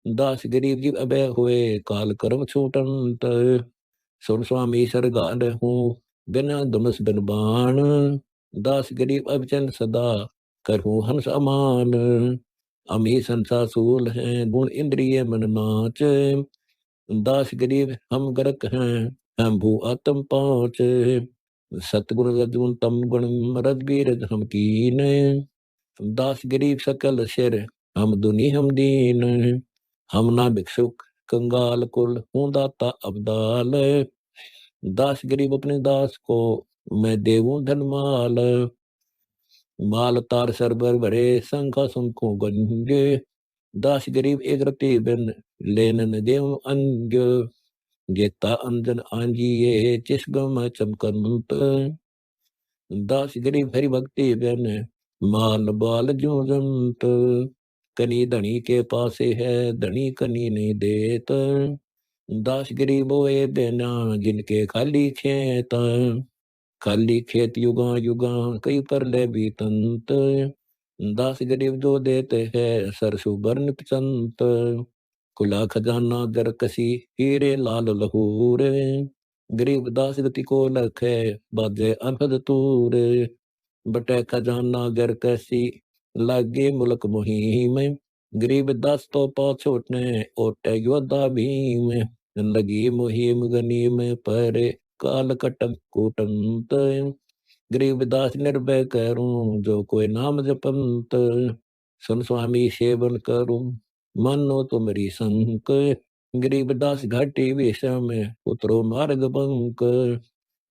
[SPEAKER 1] दास गरीब जीव अभय हुए, काल कर्म छूटंत। सुन स्वामी सरगाल हूँ, बिना धनुष बिन बाण। दास गरीब अभिचंद सदा, करहूँ हंस अमान। अमी संसा सूल हैं, गुण इंद्रिय मन नाच। दास गरीब हम गरक हैं, हम भू आत्म पाँच। सतगुण रजगुण तम गुण, रज बीरज हम कीन। दास गरीब सकल सिर, हम दुनी हम दीन। हम ना भिक्षुक कंगाल कुल, हूँ दाता अबदाल। दास गरीब अपने दास को, मैं देवूं धनमाल। माल तार सरबर भरे, शंखा शंखों गंगे। दास गरीब एक रति बिन, लेनन देव अंग। जेता अंजन आंजिए, चिस्गम चमकंत। दास गरीब हरि भक्ति बिन, माल बाल जो जंत। कनी धनी के पासे है, धनी कनी नहीं देत। दास गरीब होए बिना, जिनके खाली खेत। खाली खेत युगा युगा, कई पर ले बीतंत। दास गरीब जो देते हैं, सरसु बरन पिचंत। खुला खजाना दर कसी, हीरे लाल लहूरे। गरीब दास गति को लखे, बाजे अनहद तूरे। बटे खजाना गर कैसी, लागे मुल्क मुहिम। गरीब दास तो पा छोटने, ओटे योद्धा भीम। लगी मुहिम गनीम पर, काल कटक कूटंत। गरीब दास निर्भय करूं, जो कोई नाम जपंत। सुन स्वामी सेवन करूं, मानो तुमरी संक। गरीब दास घाटी विषम, उतरो मार्ग बंक।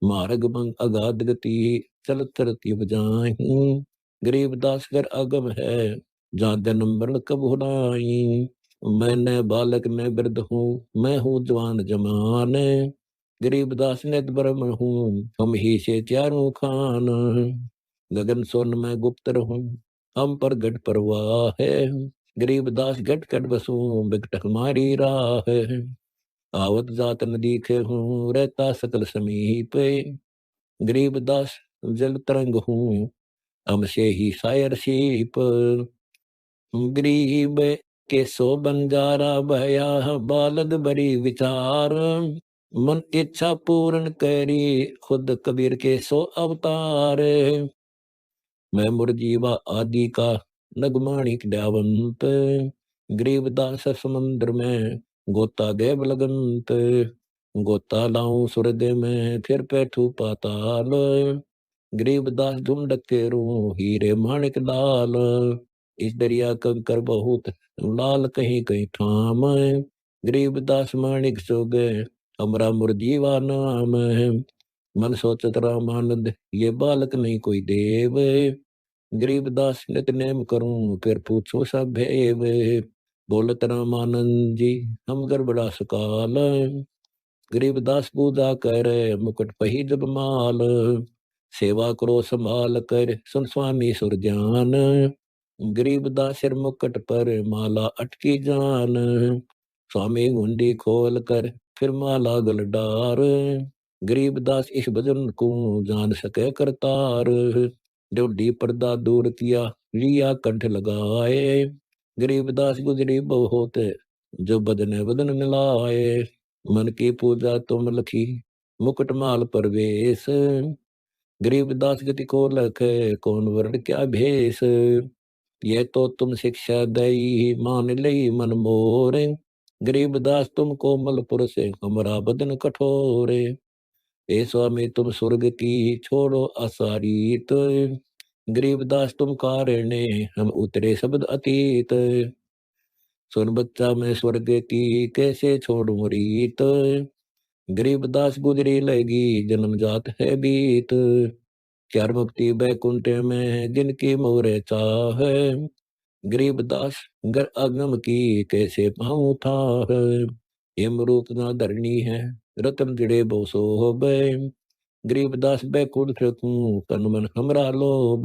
[SPEAKER 1] मार्ग बंक अगाध गति, चल चरती बजाही। गरीब दास कर अगम है, जहाँ जन्म मरण कब हुनाई। मैंने बालक में वृद्ध हूँ, मैं हूँ जवान जमान। गरीब दास ने ब्रह्म हूँ, हम ही से चारों खान। गगन सोन में गुप्त रहूं, हम पर गढ़ परवाह है। गरीब दास गट कट बसूं, बिकट हमारी राह है। आवत जात न दिखे हूँ, रहता सकल समीप। गरीब दास जल तरंग हूँ, हमसे ही शायर सीप। गरीब के सो बंजारा भया, बालद बड़ी विचार। मन इच्छा पूर्ण करी, खुद कबीर के सो अवतार। मैं मुरजीवा आदि का, नगमाणिक डावंत। गरीबदास समुद्र में, गोता देव लगंत। गोता लाऊं सूरज में, फिर पैठू पाताल। गरीबदास ढूंढ के रू, हीरे माणिक लाल। इस दरिया कंकर बहुत, लाल कहीं कहीं ठाम है। गरीबदास माणिक सो गए, हमरा मुरजीवा नाम है। मन सोचत रामानंद, ये बालक नहीं कोई देव। गरीबदास नितनेम करूं, फिर पूछो सब भेव। बोलत रामानंद जी, हम गड़बड़ा सकाल। गरीबदास पूजा कर, मुकुट पही जब माल। सेवा करो संभाल कर, सुन स्वामी सुरजान। गरीबदास सिर मुकुट पर, माला अटकी जान। स्वामी गुंडी खोल कर, फिर माला गल डार। गरीबदास इस भजन को, जान सके करतार। ड्योढ़ी पर्दा दूर किया, लिया कंठ लगाए। गरीबदास गुजरी बहुत, जो बदन बदन मिलाए। मन की पूजा तुम लखी, मुकुट माल परवेश। गरीबदास गति को लख, कौन वर्ण क्या भेष। ये तो तुम शिक्षा दई, मान लई मन मोरे। गरीबदास तुम कोमल पुरुष, हमारा बदन कठोर। ए स्वामी तुम स्वर्ग की, छोड़ो असारीत। गरीबदास तुम कारणे, हम उतरे शब्द अतीत। सुन बच्चा मैं स्वर्ग की, कैसे छोड़ू रीत। गरीबदास गुजरी लगी, जन्म जात है बीत। चार मुक्ति बैकुंठ में, जिनकी मोरे चाह। गरीबदास गर अगम की, कैसे पाऊँ था। यमरूप ना धरनी है, रतन जड़े बो सोबे। गरीबदास बैकुंठ को, तन मन हमरा लोभ।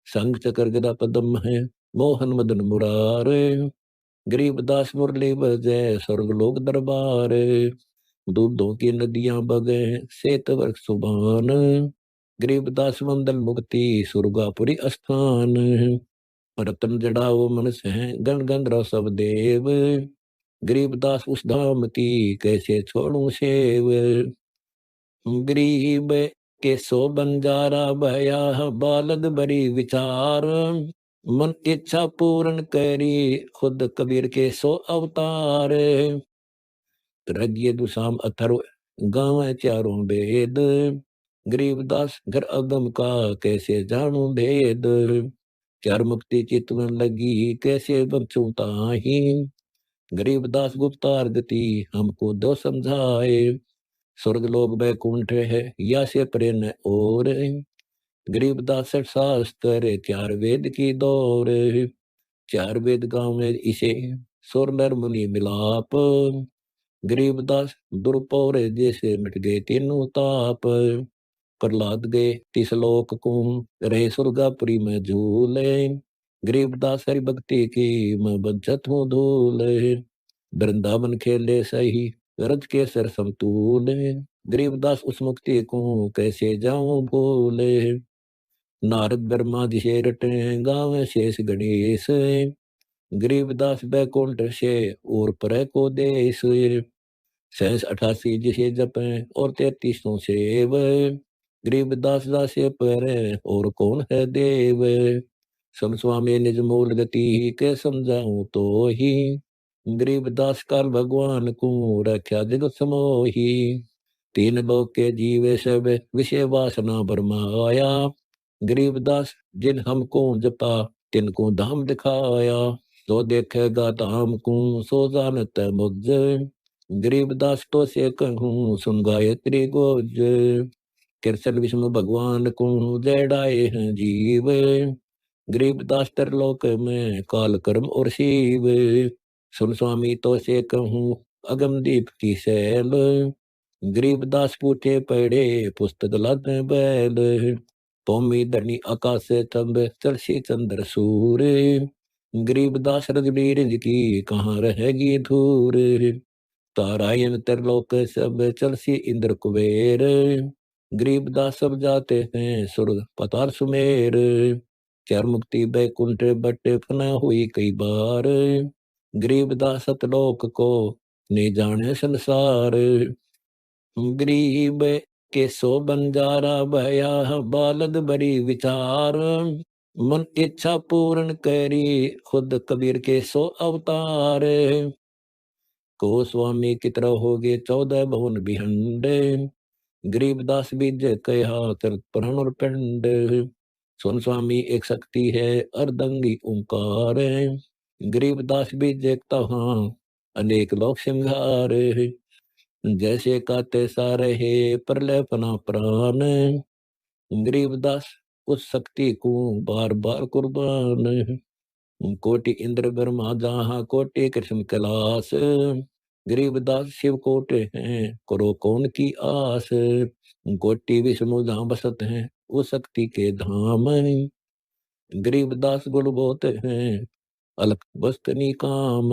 [SPEAKER 1] संग चकर गदा पदम है, मोहन मदन मुरारे। गरीबदास मुरली बजय, स्वर्ग लोक दरबार। दूधों की नदियां बगे, श्वेत वर्ग सुबान। गरीबदास मंदल मुक्ति, सुरगापुरी स्थान। रतन जड़ाओ मन से, गण गण रहो सब देव। गरीबदास उस धाम की, कैसे छोड़ू सेव। गरीब के सो बंजारा भया, बालद बड़ी विचार। मन इच्छा पूर्ण करी, खुद कबीर के सो अवतार। त्रज्ञ दुसाम अथर्व, गाँव चारों वेद। गरीबदास घर अगम का, कैसे जानू भेद। चार मुक्ति चित में लगी, कैसे बचूं ताही। गरीबदास गुप्तार गति, हमको दो समझाए। स्वर्ग लोक बैकुंठ है, या से परे न और। गरीबदास शास्त्र, चार वेद की दौर। चार वेद गाँव में इसे, सुर नर मुनि मिलाप। गरीबदास दुर्पौर, जैसे मिट गए तीनों ताप। प्रहलाद गए तिस लोक को, रहे सुरगापुरी में झूले। गरीबदास हरि भक्ति की, मैं बंचत हूँ धूल। वृंदावन खेले सही, रज के सर समतूल। गरीबदास उस मुक्ति को, कैसे जाऊं भूले। नारद ब्रह्मा जिसे रटे, गावे शेष गणेश। गरीबदास बैकुंठ से, और पर को देश। 88 जिसे जपे, और 33 सेव। गरीबदास दासे पर, और कौन है देव। सम स्वामी निज मूल गति, के समझाऊं तो ही। गरीबदास काल भगवान को, रख्या जग समोही। तीन लोक के जीवे सब, विषय वासना भरमाया। गरीबदास जिन हमको जपा, तिनको धाम दिखाया। तो देखेगा धाम को, सो जानत मुझ। गरीबदास तो से कहूँ, सुन गायत्री गोज। कृष्ण विष्णु भगवान को, जड़ाए हैं जीव। गरीबदास तरलोक में, काल कर्म और शिव। सुन स्वामी तो से कहूँ, अगम दीप की सैल। गरीबदास पूछे पढ़े, पुस्तक लादे बैल। पौमी धरनी आकाश तंब, चलसी चंद्र सूर्य। गरीबदास रजबीर की, कहाँ रहेगी धूर। तारायन तरलोक सब, चलसी इंद्र कुबेर। गरीबदास सब जाते हैं, सुर पतार सुमेर। चार मुक्ति बैकुंठ बट, फना हुई कई बार। गरीबदास सतलोक को, ने जाने संसार। गरीब के सो बंजारा भया, बालद बड़ी विचार। मन इच्छा पूर्ण करी, खुद कबीर के सो अवतार। को स्वामी की तरह होगे 14 भवन भिहंड। गरीबदास बीज कहा, प्राण और पिंड। सुन स्वामी एक शक्ति है अर्धंगी ओंकार है, गरीबदास भी देखता हाँ अनेक लोक सिंगार है, जैसे का तैसा रहे प्रलय फना प्राण, गरीबदास उस शक्ति को बार बार कुर्बान है। कोटि इंद्र ब्रह्मा जहाँ कोटि कृष्ण कैलाश, गरीबदास शिव कोटि हैं करो कौन की आस, कोटि विष्णु जहाँ बसत हैं वो शक्ति के धाम, गरीबदास गुण बहुत हैं अलग बस्तनी काम,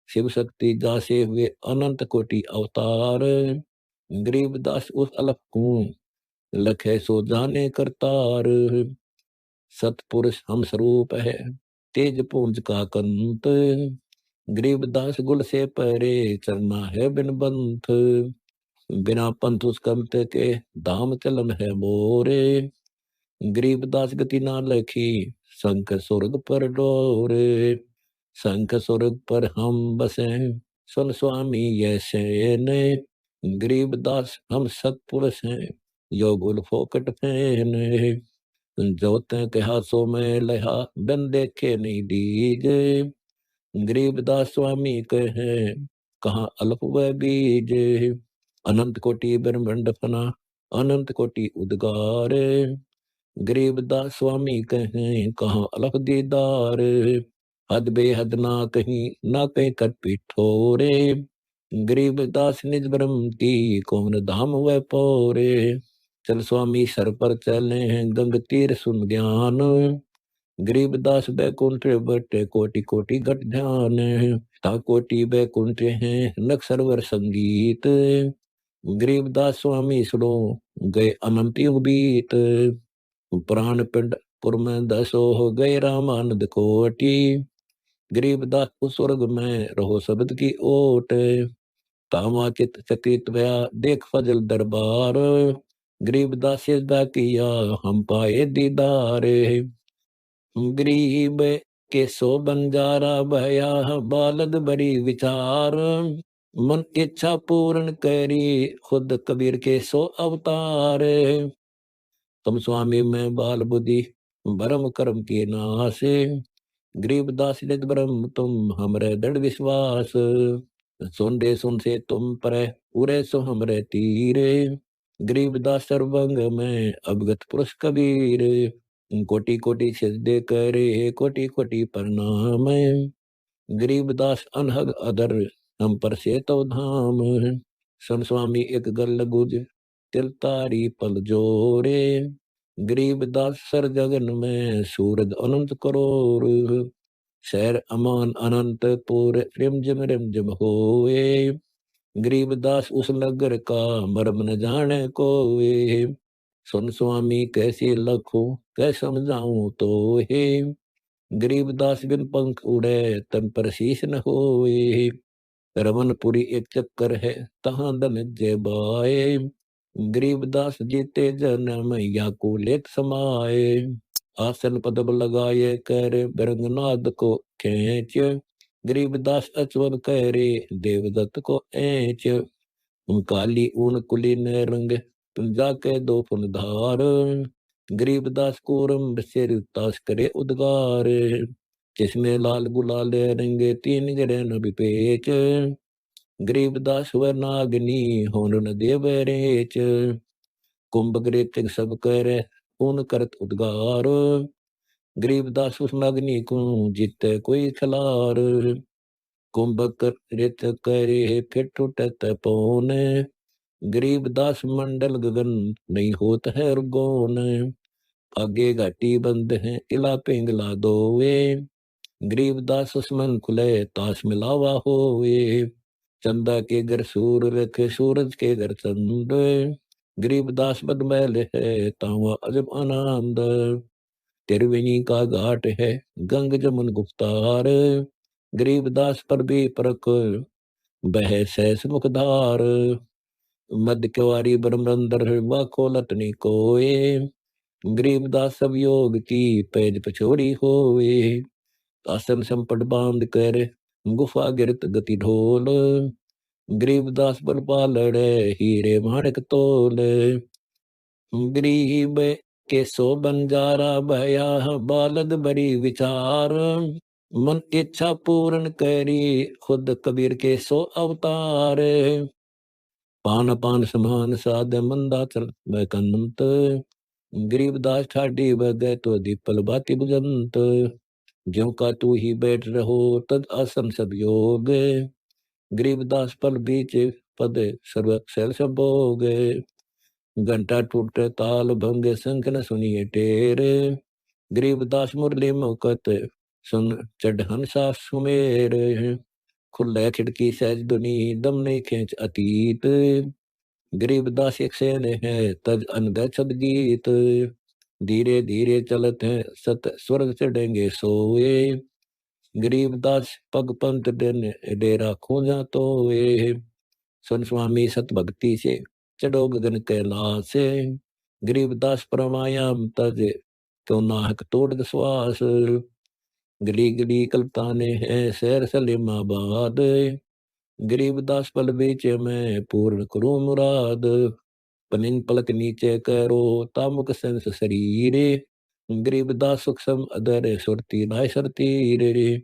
[SPEAKER 1] शिव शक्ति जासे हुए अनंत कोटि अवतार, गरीबदास उस अलग को लखे सो जाने करतार, सतपुरुष हम स्वरूप है तेज पुंज का कंत, गरीबदास गुल से परे चलना है बिन बंथ, बिना पंथ उस कंत के धाम चलन है मोरे, गरीबदास गति ना लखी शंख स्वर्ग पर डोरे, शंख स्वर्ग पर हम बसे सुन स्वामी ये शयन, गरीबदास हम सतपुरुष हैं योगुल फोकट फैन, जोते के हाथों में लहा बिन देखे नहीं दीजे, गरीबदास स्वामी कहे कहाँ अल्प व बीज, अनंत कोटि ब्रह्मांड फना अनंत कोटि उद्गार, गरीबदास स्वामी कहें कहाँ अलख दीदार, हद बेहद ना कहीं कर पिठोरे, गरीबदास निज ब्रह्म की कौन धाम व पोरे, चल स्वामी सर पर चले हैं गंग तीर सुन ज्ञान, गरीबदास बैकुंठ बटे कोटि कोटि घट ध्यान, ता कोटि बैकुंठ हैं नक सरवर संगीत, गरीबदास स्वामी सुनो गए अनंत युग बीत, प्राण पिंड पुर में दसो हो गए रामानंद कोटि, गरीबदास उस स्वर्ग में रहो शब्द की ओट, तामा चित चकित भया देख फजल दरबार, गरीबदास से किया हम पाए दीदार, गरीब के सो बंजारा भया बालद बड़ी विचार, मन इच्छा पूर्ण करी खुद कबीर के सो अवतार, तुम स्वामी में बाल बुद्धि भरम कर्म के नासे, गरीबदास निज ब्रह्म तुम हमरे दृढ़ विश्वास, सुन दे सुन से तुम पर उरे सो हमरे तीरे, गरीबदास सर्वंग में अवगत पुरुष कबीर, कोटि कोटि सिद्धे करे कोटि कोटि प्रणाम, गरीबदास अनहद अदर हम पर से तो धाम, सन स्वामी एक गल गुज तिल तारी पल जोरे, गरीबदास सर जगन में सूरज अनंत करोड़, शहर अमान अनंतपुर रिमझिम होए, गरीबदास उस नगर का मर्म न जाने कोए, सुन स्वामी कैसे लखो कै समझाऊं तो हे, गरीबदास बिन पंख उड़े तन पर शीश न होए, रमनपुरी एक चक्कर है तहां धन जय, गरीबदास जीते जन्म या को लेत समाए, आसन पदब लगाए कर बिरंगनाद को खेच, गरीबदास अचवन करे देवदत्त को ऐच, काली ऊन कुलीन रंग तुम जाके दो फुन धार, गरीबदास कोरम सिर ताश करे उद्गार, जिसमें लाल गुलाल रंगे तीन जरे न विपेच, गरीबदास व नागनी होन न देव रेच, कुंभ सब कर ऊन करत उद्गार, गरीबदास उस नागनी को जीते कोई खलार, कुंभक रित करे फिर टूटत पौन, गरीबदास मंडल गगन नहीं होत है रुगोन, आगे घाटी बंद है इला पिंगला दोवे, गरीबदास उसमन खुले ताश मिलावा होवे, चंदा के घर सूर रखे सूरज के घर चंद, गरीबदास बदमैल है तावा अजब आनंद, तिरवेनी का घाट है गंग जमुन गुप्तार, गरीबदास पर भी परक बह सहस मुखधार, मध्य कुवारी ब्रह्मंदर व खोलत नहीं कोए, गरीबदास सब योग की पैज पछोड़ी होए, आसन संपट बांध कर गुफा गिरत गति ढोल, गरीबदास बल पालड़े हीरे माणक तोल, गरीब के सो बंजारा भया बालद बड़ी विचार, मन इच्छा पूर्ण करी खुद कबीर के सो अवतार। पान पान समान साध मंदाचल बैकंत, गरीबदास ठाडी बगै तो दीपल बाति बुझंत। ज्यों का तू ही बैठ रहो तद आसन सब योग, गरीबदास पल बीच पद सर्व शैल संभोग। घंटा टूटे ताल भंगे शंख न सुनिए टेरे, गरीबदास मुरली मुकत सुन चढ़ हंसा सुमेर। खुले खिड़की सहज दुनी दम नहीं खेच अतीत, गरीबदास एक सेन है तज अनग छद गीत। धीरे धीरे चलत है सत स्वर्ग चढ़ेंगे सोए, गरीबदास पग पंत दिन डेरा खोजा तो वे। सुन स्वामी सत भक्ति से चढ़ो गगन कैलाश, गरीबदास परमायाम तज तो नाहक तोड़ श्वास। गली गली कल्पताने हैं शहर सलीमाबाद, गरीबदास पल बेचे मैं पूर्ण करूं मुराद। पनिन पलक नीचे करो तामुक संस शरीरे, गरीबदास सुख सम अदर सुरती नाय सरती रे।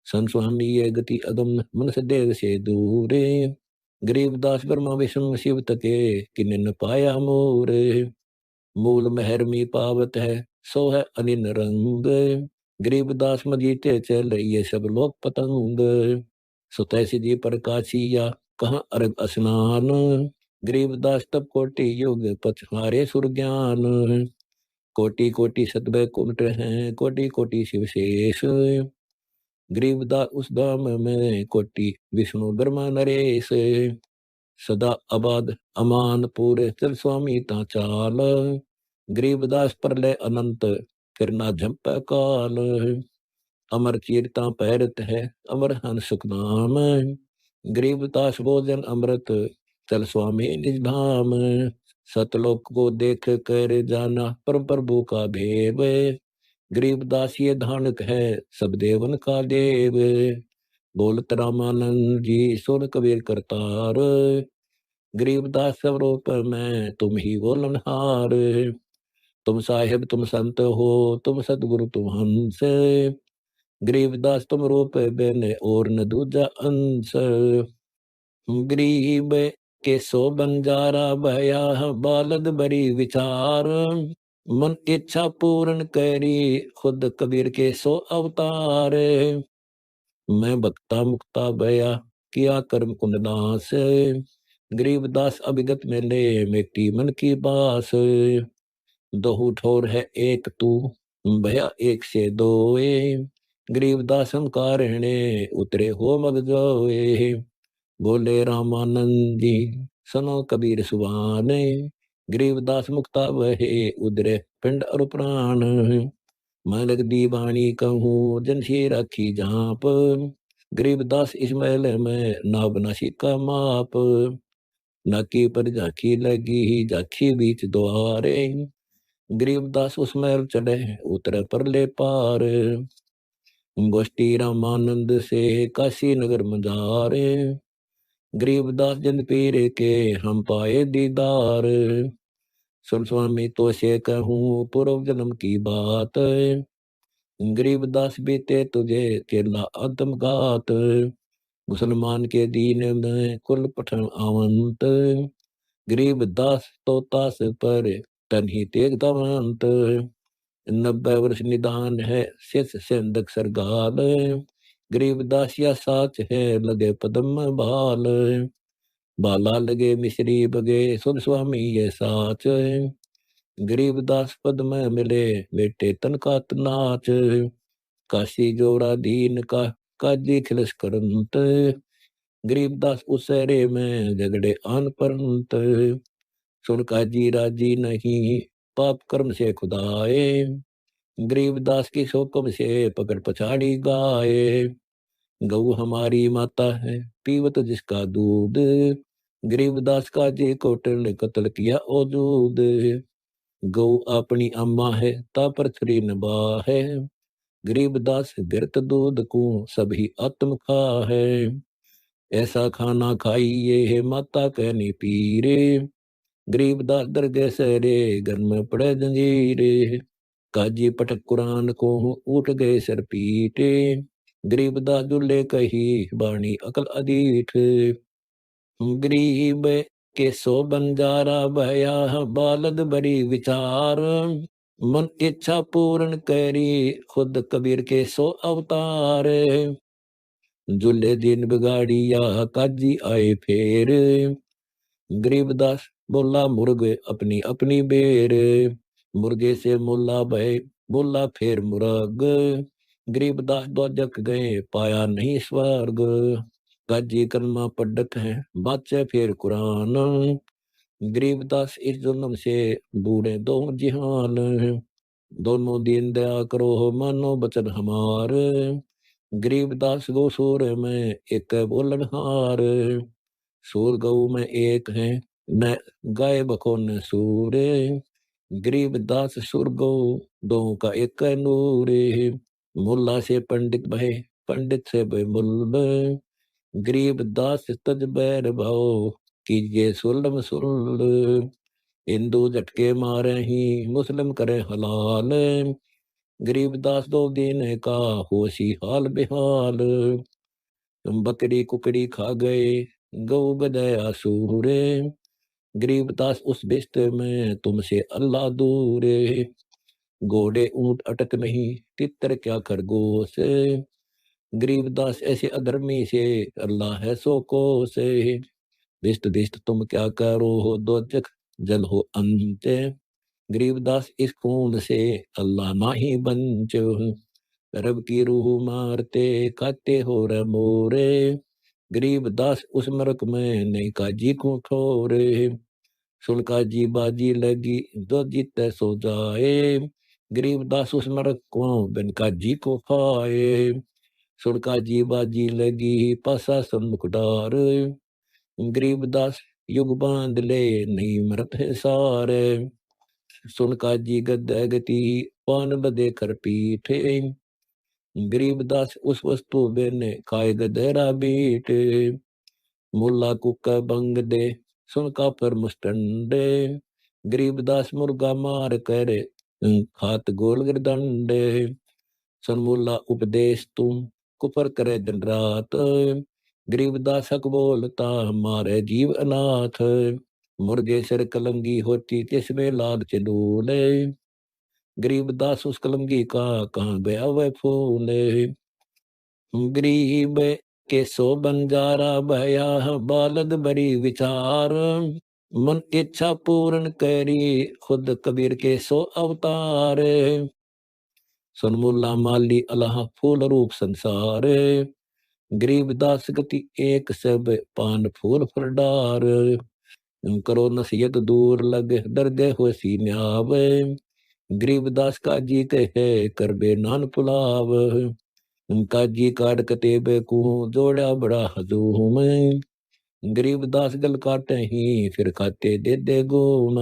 [SPEAKER 1] सन स्वामी ये गति अदम मन से देव से दूरे, गरीबदास ब्रह्मा विष्णु शिव तके किन्न पाया मोरे। मूल महर मी पावत है सो है अनिन रंग, गरीबदास मजीते चल ये सब लोग पतंग। सुतै सिद्धि प्रकाशिया कहाँ अर्घ स्नान, गरीबदास तब कोटि युग पछारे सुर ज्ञान। कोटि कोटि सतभय कुमट हैं कोटि कोटि शिव शेष, गरीबदास उस धाम में कोटि विष्णु ब्रह्मा नरेश। सदा अबाद अमान पूरे चल स्वामी ता चाल, गरीबदास प्रलय अनंत करना झंप काल। अमर चीरता पैरत है अमर हंस सुख नाम, गरीबदास भोजन अमृत चल स्वामी निज धाम। सतलोक को देख कर जाना परम प्रभु का भेव, गरीबदास ये धानक है सब देवन का देव। बोलत रामानंद जी सुन कबीर करतार, गरीबदास सब रूप में तुम ही बोलनहार। तुम साहिब तुम संत हो तुम सतगुरु तुम हंस, गरीबदास तुम रूप बेन और न दूजा अंश। गरीब के सो बंजारा भया बालद बड़ी विचार, मन इच्छा पूर्ण करी खुद कबीर के सो अवतार। मैं भक्ता मुक्ता भया किया कर्म कुंडनाश, गरीबदास अभिगत में ले मिट्टी मन की बास। दोहू ठोर है एक तू भया एक से दोए, गरीबदास हम कारणे उतरे हो मग जोए। बोले रामानंद जी सुनो कबीर सुभाने, गरीबदास मुक्ता बहे उदरे पिंड और प्राण। मैं लग दीवानी कहूँ जन से राखी झाप, गरीबदास इस महल में नाव नसी का माप। नाकी पर झाकी लगी झाकी बीच द्वारे, गरीबदास उस महल चढ़े उतरे पर ले पार। गोष्ठी रामानंद से काशी नगर मजारे, गरीबदास जन पीर के हम पाए दीदार। सुन स्वामी तो से कहूँ पूर्व जन्म की बात, गरीबदास बीते तुझे केला आत्मघात। मुसलमान के दीन में कुल पठन आवंत, गरीबदास तो तास पर तन ही तेग दवंत। 90 वर्ष निदान है शेष सेंदक सरगाल, गरीबदास या साच है लगे पदम बाल। बाला लगे मिश्री बगे सुन स्वामी ये साच, गरीबदास पद में मिले बेटे तन का नाच। काशी जोड़ा दीन का काजी खिलस करंत, गरीबदास उसरे में झगड़े आन परंत। सुन काजी राजी नहीं पाप कर्म से खुदाए, गरीबदास की शोकम से पकड़ पछाड़ी गाए। गऊ हमारी माता है पीवत जिसका दूध, गरीबदास का जी कोटल ने कत्ल किया औजूद। गऊ अपनी अम्मा है ता पर छरी नबा है, गरीबदास गिरत दूध को सभी आत्म खा है। ऐसा खाना खाइए है माता कहनी पीरे, गरीबदास दरगह सरे घर में पड़े जंजीरे, काजी पटक कुरान को उठ गए सर पीटे, गरीबदास दुल्ले कही बाणी अकल अदीठ, गरीब के सो बंजारा भया बालद बड़ी विचार, मन इच्छा पूर्ण करी खुद कबीर के सो अवतार, जुल्ले दिन बिगाड़िया काजी आए फेर, गरीबदास बोला मुर्ग अपनी अपनी बेर, मुर्गे से मुल्ला भय बोला फिर मुर्ग, गरीबदास दोजक गए पाया नहीं स्वर्ग, गाजी कलमा पढ़त है बादशाह फिर कुरान, गरीबदास इस जन्म से बूढ़े दो जिहान, दोनों दीन दया करो मानो बचन हमार, गरीबदास गो सूर में एक बोलन हार, सूर गऊ में एक है न गाय बखोन सूरे, गरीबदास सुर गऊ दो का एक नूर, मुल्ला से पंडित भय पंडित से भय मुल्ल, गरीबदास तज बैर भाव कीजिए सुल्लम सुल्ल, हिंदू झटके मारे ही मुस्लिम करे हलाल, गरीबदास दो दिन का होशी हाल बेहाल, बकरी कुकड़ी खा गए गऊ गदया सूरे, गरीबदास उस बिस्त में तुमसे अल्लाह दूरे, घोड़े ऊंट अटक नहीं तितर क्या खरगोश, गरीबदास ऐसे अधर्मी से अल्लाह है सो को से, दिष्ट दिष्ट तुम क्या करो हो दोजख जल हो अंत, गरीबदास इस खून से अल्लाह नाही बंचो, रब की रूह मारते खाते हो रे मोरे, गरीबदास उस नरक में नहीं काजी को ठोरे, सुलका जी बाजी लगी दो जीते सो जाए, गरीबदास उस नरक को बिन काजी को खाए, सुलका जी बाजी लगी पासा सन्मुख डार, गरीबदास युग बांध ले नहीं मरत है सारे, सुनका जी गति पान बदे कर पीठे, गरीबदास उस वस्तु बेने खाए गदेरा बीट, मुल्ला कुका बंग दे सुनका पर मुस्टंडे, गरीबदास मुर्गा मार कर खात गोल गिरदंडे, सनमुल्ला उपदेश तुम कुफर करे दिन रात, गरीबदास हक बोलता मारे जीव अनाथ, मुर्गे सिर कलंगी होती तिसमें लाग चलूले, गरीबदास उस कलंगी का कहाँ गया वह फूले, गरीब के सो बंजारा भया बालद बड़ी विचार, मन इच्छा पूर्ण करी खुद कबीर के सो अवतार, सनमुल्ला माली अल्लाह फूल रूप संसार, गरीबदास गति एक सब पान फूल फरडार, करो नसीहत दूर लग दर्द हो सी न्याव, गरीबदास का जीते है कर बे नान पुलाव, काजी काट कतेबे को जोड़ा बड़ा हजूम, गरीबदास गल काटे ही फिर खाते दे दे गोम,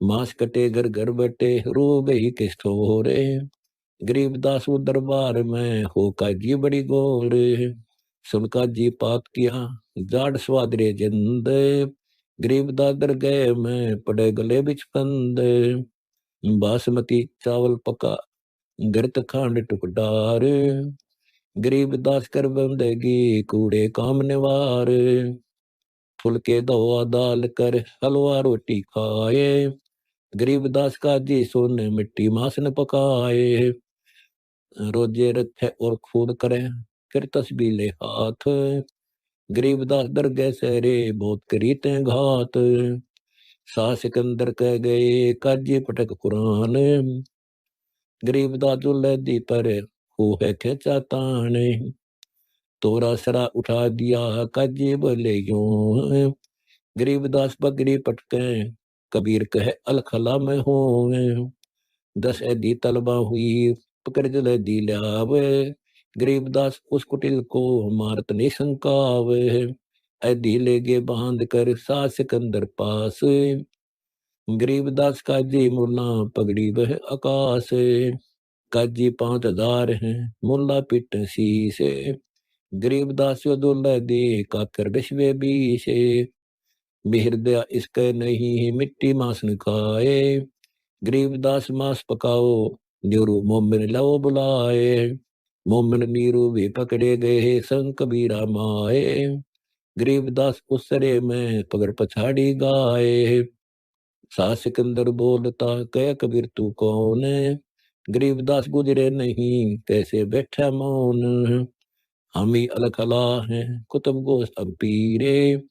[SPEAKER 1] मांस कटे घर घर बटे रो गई किस ठोरे, गरीबदास वो दरबार में हो काजी बड़ी गोर, सुनका जी पात किया जाड़ स्वादरे जिंद, गरीबदास दर गए में पड़े गले बिच कंद, बासमती चावल पका गरत खांड टुकडार, गरीबदास कर बंदेगी कूड़े काम निवार, फुलके दवा दाल कर हलवा रोटी खाए, गरीबदास का जी सोने मिट्टी मांस न पकाए, रोजे रखे और खून करे फिर तस्बीह ले हाथ, गरीबदास दरगह सहरे बहुत करीते घात, शाह सिकंदर कह गए काजी पटक कुरान, गरीबदास जुल्लदी पर हो है खेचा तान, तोरा सरा उठा दिया काजी बोले यूं, गरीबदास बगड़ी पटके कबीर कहे अलखला में हो, 10 एदी तलबा हुई पकड़ जल दी ल्यावे, गरीबदास उस कुटिल को मारत नहीं संकावे, एदी लेगे बांध कर सा सिकंदर पास, गरीबदास काजी मुल्ला पगड़ी वह आकाश, काजी 5000 हैं मुल्ला पिट शीशे, गरीबदास दुल्ला दे काकर बिश्वे बीशे, मिहिर दया इसके नहीं मिट्टी मांस न खाए। गरीबदास मांस पकाओ नीरू मोमिन लो बुलाए। मोमिन नीरू भी पकड़े गए संग कबीरा माए। गरीबदास उसरे में पगड़ पछाड़ी गाए। सा सिकंदर बोलता कह कबीर तू कौन है। गरीबदास गुजरे नहीं कैसे बैठा मौन। हम ही अलखला हैं कुतुब गोस अब पीरे।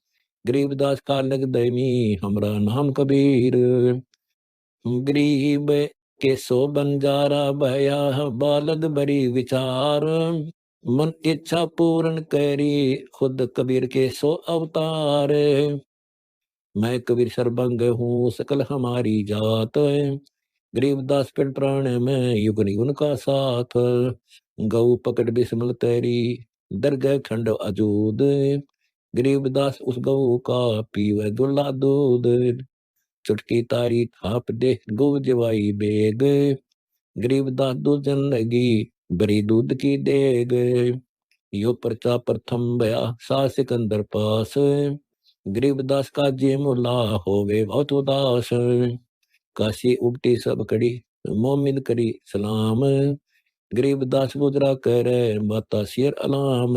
[SPEAKER 1] गरीबदास का लग दैनी हमरा नाम कबीर। गरीब के सो बंजारा भया बालद बड़ी विचार। मन इच्छा पूर्ण करी खुद कबीर के सो अवतार। मैं कबीर सर्वंग हूँ सकल हमारी जात। गरीबदास पिंड प्राण में युगनि उनका साथ। गौ पकड़ बिस्मल तेरी दरगह खंड अजूद। गरीबदास उस गौ का पीवे दुल्ला दूध। चुटकी तारी थाप दे गौ जवाई बेग। गरीबदास दूधन लगी बड़ी दूध की देग। यो पर्चा प्रथम भया सा सिकंदर पास। गरीबदास का जे मुला हो गए बहुत उदास। काशी उगटी सब कड़ी मोमिन करी सलाम। गरीबदास गुजरा करे माता शेर अलाम।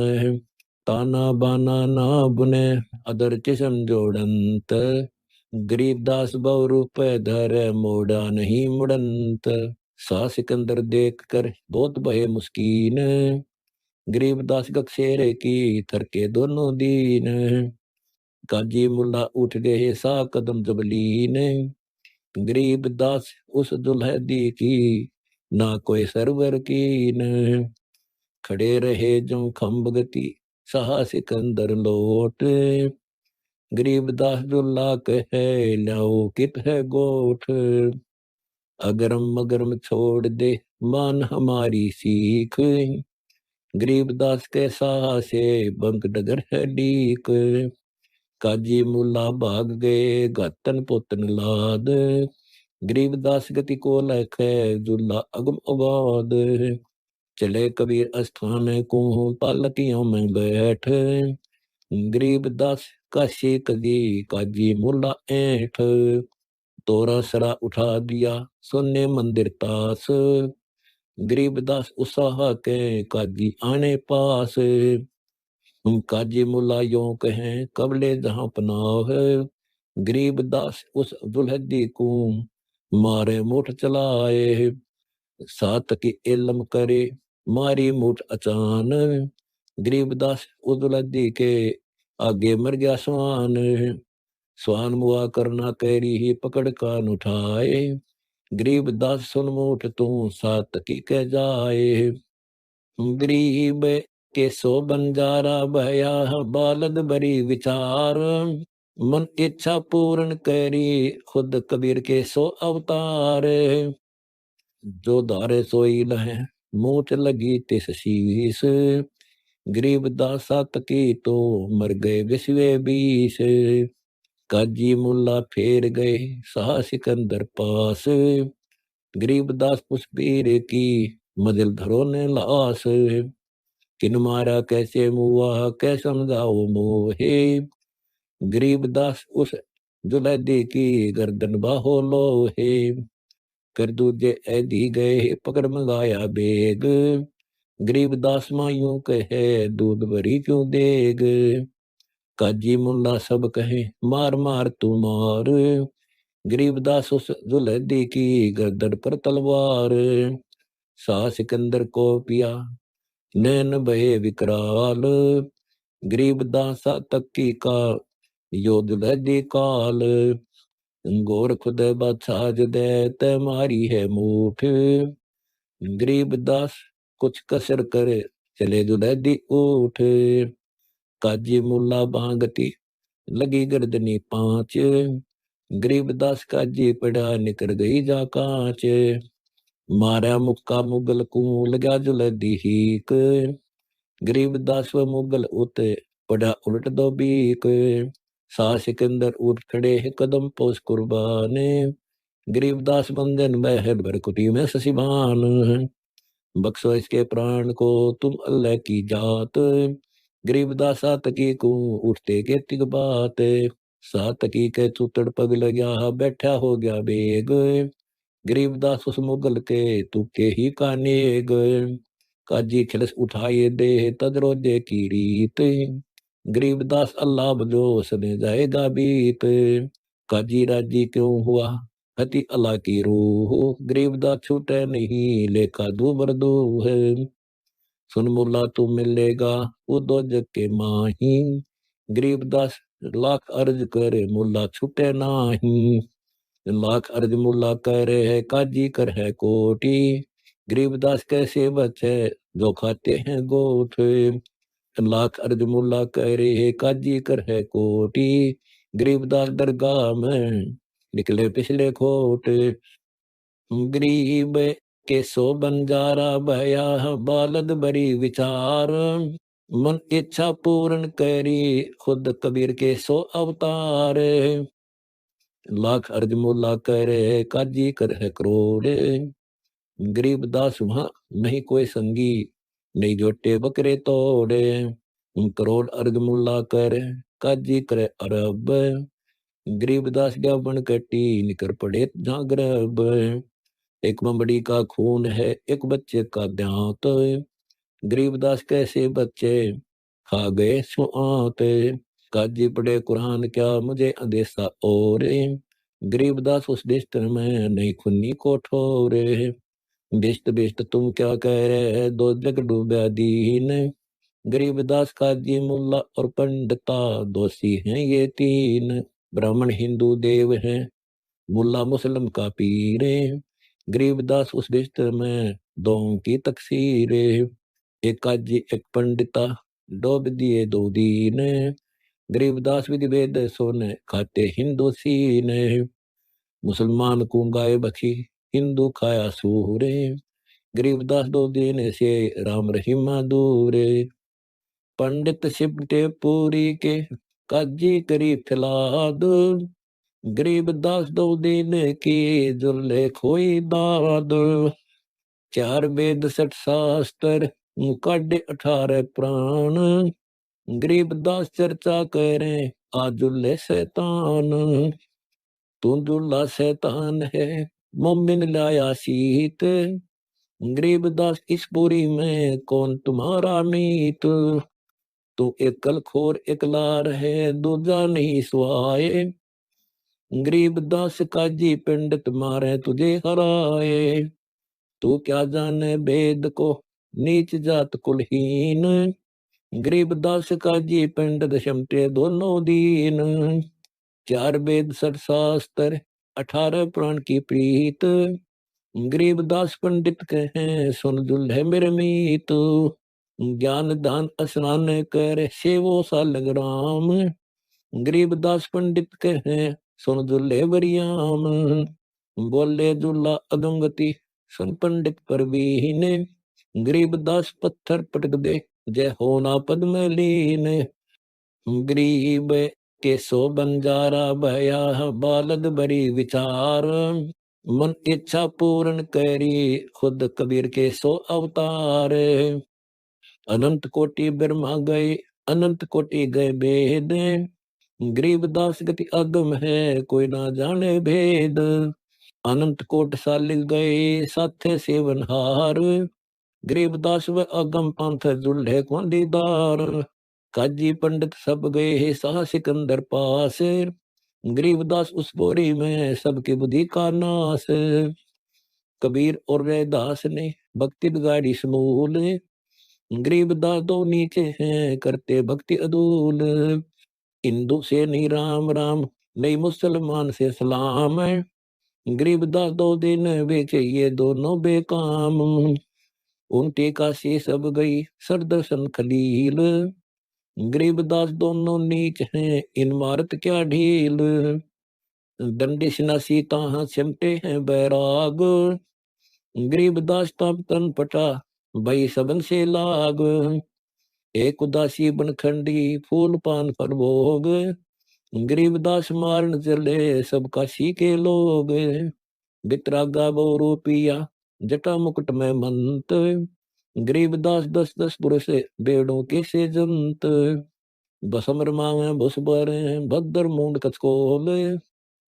[SPEAKER 1] ताना बाना ना बुने अदर चिसम जोड़ंत। गरीबदास बहु रूप धर मोड़ा नहीं मुड़ंत। सा सिकंदर देख कर बहुत भय मुस्कीन। गरीबदास गक्षेर की थरके दोनों दीन। काजी मुल्ला उठ गए सा कदम जबलीन। गरीबदास उस दुल्हदी की ना कोई सरवर कीन। खड़े रहे जो खम्ब गति सहा सिकंदर लोट। गरीबदास दुल्ला कहे ल्याओ कित है गोठ। अगरम मगरम छोड़ दे मान हमारी सीख। गरीबदास के साह से बंक डगर है डीक। काजी मुल्ला भाग गए गतन पोतन लाद। गरीबदास गति को लखे जुल्ला अगम उबाद। चले कबीर अस्थान को पालकियों में बैठ। गरीबदास काशी कदी काजी मुल्ला ऐठ। तोरा सरा उठा दिया सोने मंदिर तास। गरीबदास उसाहा के काजी आने पास। काजी मुल्ला यों कहें कबले जहां पनाह। गरीबदास उस दुल्हदी को मारे मुठ चलाए। सात की इल्म करे मारी मुठ अचान। गरीबदास उस दुल्हदी के आगे मर गया स्वान। स्वान मुआ करना कैरी ही पकड़ कान उठाए। गरीबदास सुन मुठ तू सात की कह जाए। गरीब के सो बंजारा भया बालद बड़ी विचार। मन इच्छा पूर्ण करी खुद कबीर के सो अवतार। जो धारे सोई लहे मूठ लगी तिस शीस। गरीबदास सात की तो मर गए विश्वे बीस। काजी मुल्ला फेर गए सा सिकंदर पास। गरीबदास उस पीर की मदिल धरो ने लाश। किन मारा कैसे मुआ कै समझाओ मोहे। गरीबदास उस दुल्हदी की गर्दन बाहो लोहे। कर दूजे ऐदी गए पकड़ मंगाया बेग। गरीबदास मायूं कहे दूध भरी क्यों देग। काजी मुल्ला सब कहे मार मार तू मार। गरीबदास उस दुल्हदी की गर्दन पर तलवार। सा सिकंदर को पिया नैन बहे विकराल। गरीबदास तक की का यो दुल्हदी काल। गोर खुद बादशाह दे तै मारी है मूठ। गरीबदास कुछ कसर करे चले दुल्हदी उठ। काजी मुल्ला भांगती लगी गर्दनी पांच। गरीबदास काजी पड़ा निकल गई जा कांच। मारा मुक्का मुगल को लगा जुलदी हीक। गरीबदास व मुगल उत पड़ा उलट दो बीक। सा सिकंदर उठ खड़े है कदम पोस कुर्बान। गरीबदास बंधन बहल भर कुटी में ससीबान। बख्शो इसके प्राण को तुम अल्लाह की जात। गरीबदास तकी को उठते के तिग बात। सातकी के चूतड़ पग लग्या बैठा हो गया बेग। गरीबदास उस मुगल के तुके ही काने गए। काजी खिलस उठाए दे तदरो दे की रीत। गरीबदास अल्लाह बजो सने जाएगा बीत। काजी राजी क्यों हुआ हति अल्लाह की रूह। गरीबदास छूटे नहीं लेखा दू बरदू है। सुन मुल्ला तू मिलेगा वो दो जग के माही। गरीबदास लाख अर्ज करे मुल्ला छूटे नाही। लाख अर्ज मुल्ला करे है काजी कर है कोटी। गरीबदास कैसे बचे जो खाते हैं गोठ। लाख अर्ज मुल्ला करे है काजी कर है कोटी। गरीबदास दरगाह में निकले पिछले खोट। गरीब के सो बंजारा भया बालद बड़ी विचार। मन इच्छा पूर्ण करी खुद कबीर के सो अवतार। लाख अर्ज मुल्ला करे काजी कर है करोड़। गरीबदास वहां नहीं कोई संगी नहीं जोटे बकरे तोड़े। करोड़ अर्ज मुल्ला कर काजी करे अरब। गरीबदास गया बन कटी निकर पड़े जहाँ गर्भ। एक बमड़ी का खून है एक बच्चे का द्यांत। गरीबदास कैसे बच्चे खा गए सुआत। काजी पढ़े कुरान क्या मुझे अंदेशा और। गरीबदास उस दिष्ट में नहीं खुन्नी को ठोरे। दिष्ट बिष्ट तुम क्या कह रहे दो जग डूबा दीन। गरीबदास काजी मुल्ला और पंडिता दोषी हैं ये तीन। ब्राह्मण हिंदू देव हैं मुल्ला मुस्लिम का पीर। गरीबदास उस दिष्ट में दो की तकसीर। एक काजी एक पंडिता डोब दिए दो दीन। गरीबदास विधि वेद सोने खाते हिंदू सीने। मुसलमान को गाय बखी हिंदू खाया सूरे। गरीबदास दो दिन से राम रहीमा दूरे। पंडित सिमटे पूरी के काजी करी फिलाद। गरीबदास दो दिन की जुल्ले खोई दाद। चार वेद सठ शास्त्र काढ़े 18 प्राण। गरीबदास चर्चा करें आजुल्ले शैतान। तू दुल्ला शैतान है मोमिन लाया शीत। गरीबदास इस पूरी में कौन तुम्हारा मीत। तू एक कलखोर एक लार है दूजा नहीं सुहाए। गरीबदास काजी पंडित मारे तुझे हराए। तू क्या जाने वेद को नीच जात कुलहीन। गरीबदास काजी पंडित शमते दोनों दीन। चार वेद सठ शास्त्र 18 प्राण की प्रीत। गरीबदास पंडित कहें सुन दुल्हे मेरे मीत। ज्ञान दान स्नान कर सेवो सालग राम। गरीबदास पंडित कहें सुन दुल्हे बरियाम। बोले दुल्ला अधोगति सुन पंडित परवीन। गरीबदास पत्थर पटक दे जय होना पद में लीन। गरीब के सो बंजारा भया बालद बड़ी विचार। मन इच्छा पूर्ण करी खुद कबीर के सो अवतार। अनंत कोटि ब्रह्मा गए अनंत कोटि गए भेद। गरीबदास गति अगम है कोई ना जाने भेद। अनंत कोट साल गए साथे सेवनहार। गरीबदास व अगम पंथ जुल्हे को दीदार। काजी पंडित सब गए साह सिकंदर पास। गरीबदास उस बोरी में सबकी बुद्धि का नाश। कबीर और रैदास ने भक्ति बिगाड़ी समूल। गरीबदास दो नीचे हैं करते भक्ति अदूल। हिंदू से नहीं राम राम नहीं मुसलमान से सलाम। गरीबदास दो दिन बेचे ये दोनों बेकाम। उनके काशी सब गई सरदर्शन खलील। गरीबदास दोनों नीच हैं इमारत क्या ढील। दंडिश नसी ताहा सिमटे हैं बैराग। गरीबदास तब तन पटा भई सबन से लाग। एक उदासी बनखंडी फूल पान पर भोग। गरीबदास मारन चले सब काशी के लोग। बितरागा वो रूपिया जटा मुकुट में मंत। गरीबदास 10-10 पुरुष बेड़ों के से जंत। बसम रमावे बुस बर भद्र मूंड कचकोल।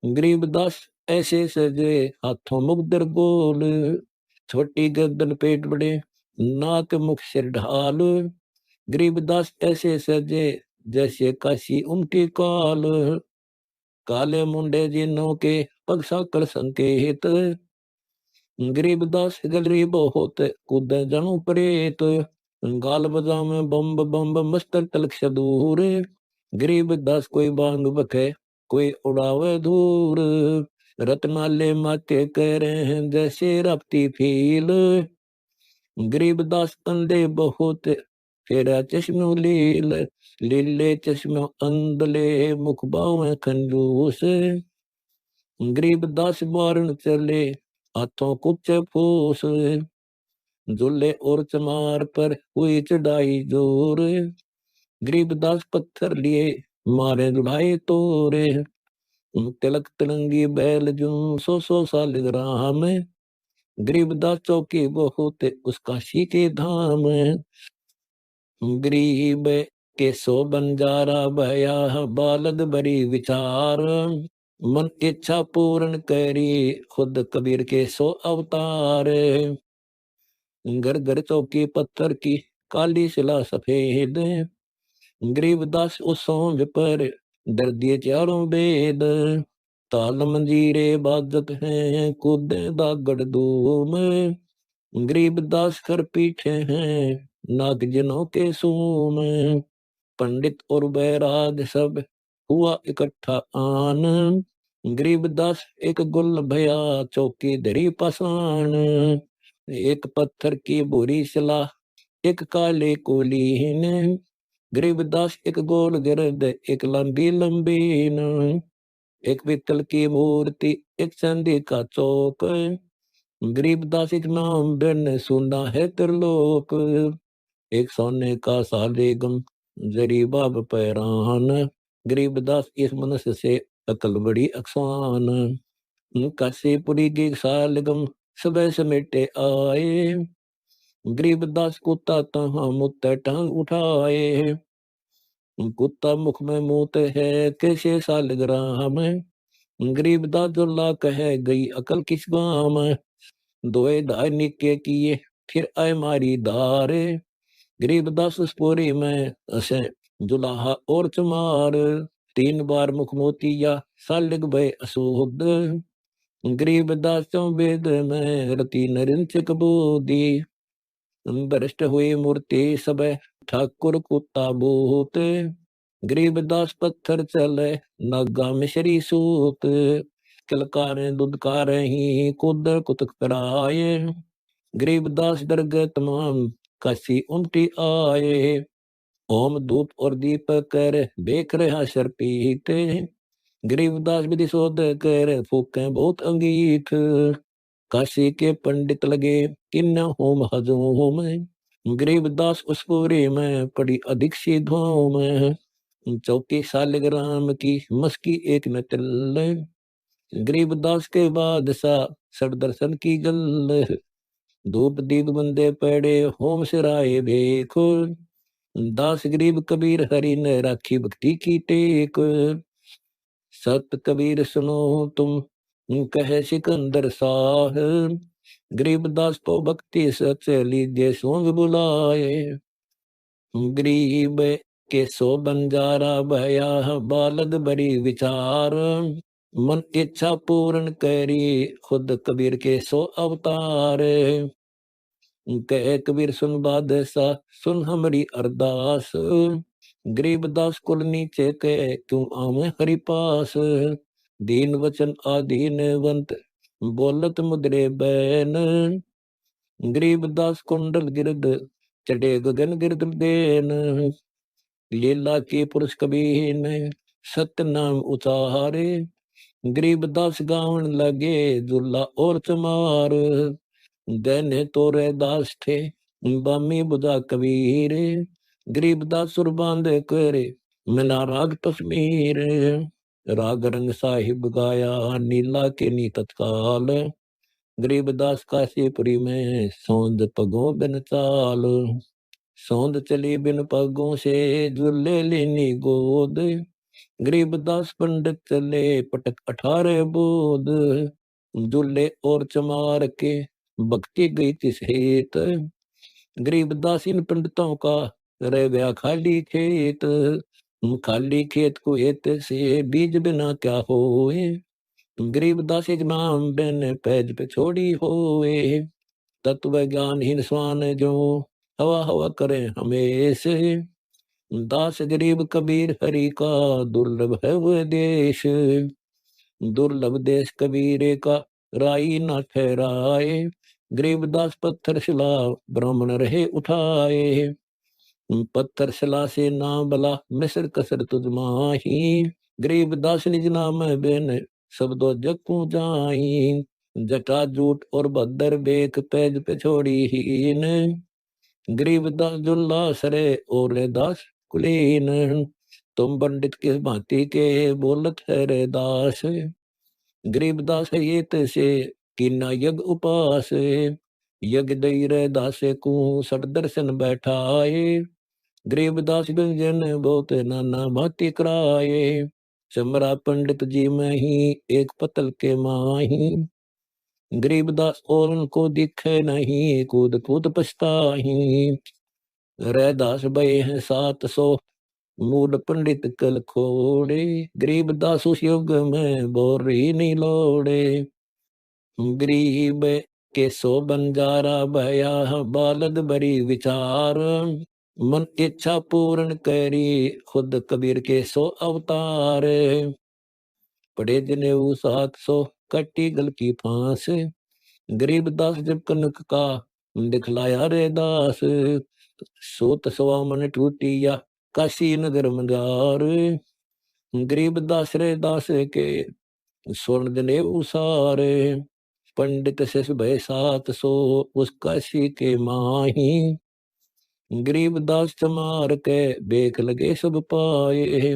[SPEAKER 1] गरीबदास ऐसे सजे हाथों मुकदर गोल। छोटी गर्दन पेट बड़े नाक मुख सिर ढाल। गरीबदास ऐसे सजे जैसे काशी उमटी काल। काले मुंडे जिनों के पग साकर संकेत। गरीबदास गरीब होत कूद जनू प्रेत। गाल बजावे बम्ब बम्ब मस्तर तलक से दूर। गरीबदास कोई बांग बखे कोई उड़ावे धूर। रत्नाले माते करे जैसे रपती फील। गरीबदास अंधे बहुत फेरा चश्मो लील। लीले चश्मो अंधले मुख बावे खंजूस। गरीबदास मारन चले हाथों कुछ फूस। झूले और चमार पर हुई चढ़ाई जोर। गरीबदास पत्थर लिए मारे दुढ़ाई तोरे। तिलक तिलंगी बैल जू 100 साल ग्राम। गरीबदास चौकी बहुत उसका शी के धाम। गरीब के सो बंजारा भया बालद बड़ी विचार। मन इच्छा पूर्ण करी खुद कबीर के सो अवतार। घर घर चौकी पत्थर की काली शिला सफेद। गरीबदास उसों पर दर दिए चारों वेद। ताल मंजीरे बाजत हैं कूदे दागड़ धूम। गरीबदास कर पीछे हैं नाग जिनों के सूम। पंडित और बैराग सब हुआ इकट्ठा आन। गरीबदास एक गुल भया चौकी धरी पाषाण। एक पत्थर की बुरी शिला एक काले कुलीन। गरीबदास एक गोल गिरद एक लंबी लंबीन। एक पित्तल की मूर्ति एक चांदी का चौक। गरीबदास एक नाम बिन सुना है त्रिलोक। एक सोने का सालेगम जरी बाब पैरान। गरीबदास इस मनुष्य से अकल बड़ी अकसान। काशीपुरी की सालगम सुबह समेटे आए। गरीबदास कुत्ता तहाँ मुत टांग उठाए। कुत्ता मुख में मुत है कैसे सालग्राम। गरीबदास दुल्ला कहे गई अकल किस गाम। दोए धाय निके किए फिर आए मारी दारे। गरीबदास उस पूरी में असे जुलाहा और चमार। 3 बार मुख मोतिया सालिग भय असुद। गरीबदास वेद में रति नरिंच कबूदी। भ्रष्ट हुई मूर्ति सब ठाकुर कुत्ता भूत। गरीबदास पत्थर चले नागा मिश्री सूत। किलकारे दुदकारे ही कुद कुतक कराए। गरीबदास दरगह तमाम काशी उमटी आए। ओम धूप और दीपक कर बेख रहा शर पीते। गरीबदास विधि शोध कर फूके बहुत अंगीठ। काशी के पंडित लगे किन्न होम हजूम। गरीबदास उस पूरी में पड़ी अधिक सी धूम। चौकी सालिग्राम की मस्की एक न चल। गरीबदास के बादशाह सर दर्शन की गल। धूप दीप बंदे पड़े होम सिराए देखो। दास गरीब कबीर हरि ने राखी भक्ति की टेक। सत कबीर सुनो तुम कहे सिकंदर साह। गरीबदास तो भक्ति सच लीजिए सोंग बुलाए। गरीब के सो बंजारा भया बालद बड़ी विचार। मन इच्छा पूर्ण करी खुद कबीर के सो अवतार। कह कबीर सुन बादशाह सुन हमारी अरदास। गरीबदास कुल नीचे के क्यों आवे हरि पास। दीन वचन आधीनवंत बोलत मुद्रे बैन। गरीबदास कुंडल गिरद चढ़े गगन गिरद देन। लीला की पुरुष कबीर ने सत्य नाम उतारे। गरीबदास गावन लगे दुल्ला और चमार। दैने तोरे दास थे बामी बुधा कबीर। गरीबदास सुर बांधे करे मिला राग तस्मीर। राग रंग साहिब गाया नीला के नी तत्काल। गरीबदास काशीपुरी में सौंद पगो बिन चाल। सौंद चली बिन पगों से झूले लेनी गोद। गरीबदास पंडित चले पटक 18 बोध। झूले और चमार के भक्ति गई तिस हेत। गरीबदास इन पंडितों का रह गया खाली खेत। खाली खेत को हेत से बीज बिना क्या होए। गरीबदास इजमाम बिन पैज पे छोड़ी होए। तत्व ज्ञानहीन स्वान जो हवा हवा करें हमेशे। दास गरीब कबीर हरि का दुर्लभ है वह देश। दुर्लभ देश कबीरे का राई न ठहराए। गरीबदास पत्थर शिला ब्राह्मण रहे उठाए। पत्थर शिला से ना बला मिस्र कसर तुझ माही। गरीबदास निज नाम बिन शब्दों जगू जाही। जटा जूट और भद्र बेक पैज पे छोड़ी हीन। गरीबदास जुल्ला सरे और दास कुलीन। तुम पंडित किस भांति के बोलत है रे दास। गरीबदास ये तैसे किन्ना यज्ञ उपास। यज्ञ दई रे दासे को सट दर्शन बैठाए। गरीबदास व्यंजन बहुत नाना भांति कराए। चमरा पंडित जी में ही एक पतल के माही। गरीबदास और उनको दिखे नहीं कूद कूद पछताही। रैदास भय है 700 मूड पंडित कल खोड़े। गरीबदास उस युग में बोर ही नहीं लोड़े। गरीब के सो बंजारा भया बालद बड़ी विचार। मन इच्छा पूर्ण करी खुद कबीर के सो अवतार। पड़े जनेऊ 700 कटी गल की फांस। गरीबदास जब कनक का दिखलाया रे दास। सोत सवा मन टूटी या काशी नगर मंजार। गरीबदास रे दास के स्वर्ण जने उसारे। पंडित शिष भय 700 उस काशी के माही। गरीबदास चमार के बेख लगे सब पाए।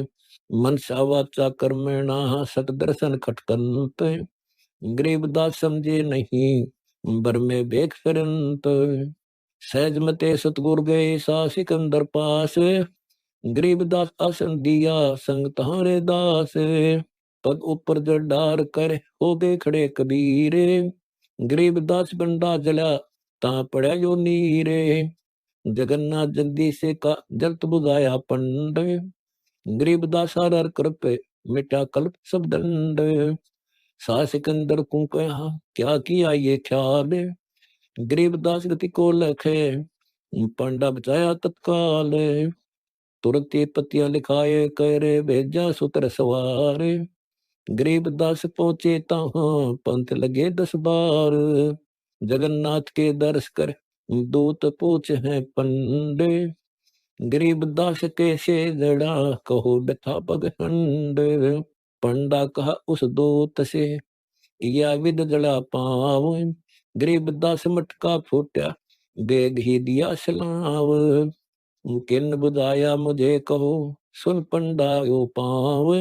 [SPEAKER 1] मनसा वाचा कर्मणा सत दर्शन खटकंत। गरीबदास समझे नहीं बर में बेख फिरंत। सहज मते सतगुर गए सा सिकंदर पास। गरीबदास आसन दिया संग तारे दास। पग ऊपर जड़ डार कर हो गए खड़े कबीरे। गरीबदास बंडा जला ता पड़ा जो नीरे। जगन्नाथ जल्दी से का जल्त बुझाया पंड। गरीबदास हर कृप मिटा कल्प सब दंड। सा सिकंदर को कहा क्या किया ये ख्याल। गरीबदास गति को लखे पंडा बचाया तत्काल। तुरंत ही पतियां लिखाए करे भेजा सुतर सवार। गरीबदास पहुंचे तहाँ पंथ लगे 10 बार। जगन्नाथ के दर्श कर दूत पूछ है पंडे। गरीबदास कैसे जड़ा कहो व्यथा पगहंड। पंडा कहा उस दूत से या विद जड़ा पाव। गरीबदास मटका फूटा बेग ही दिया सलाव। किन बुझाया मुझे कहो सुन पंडा यो पाव।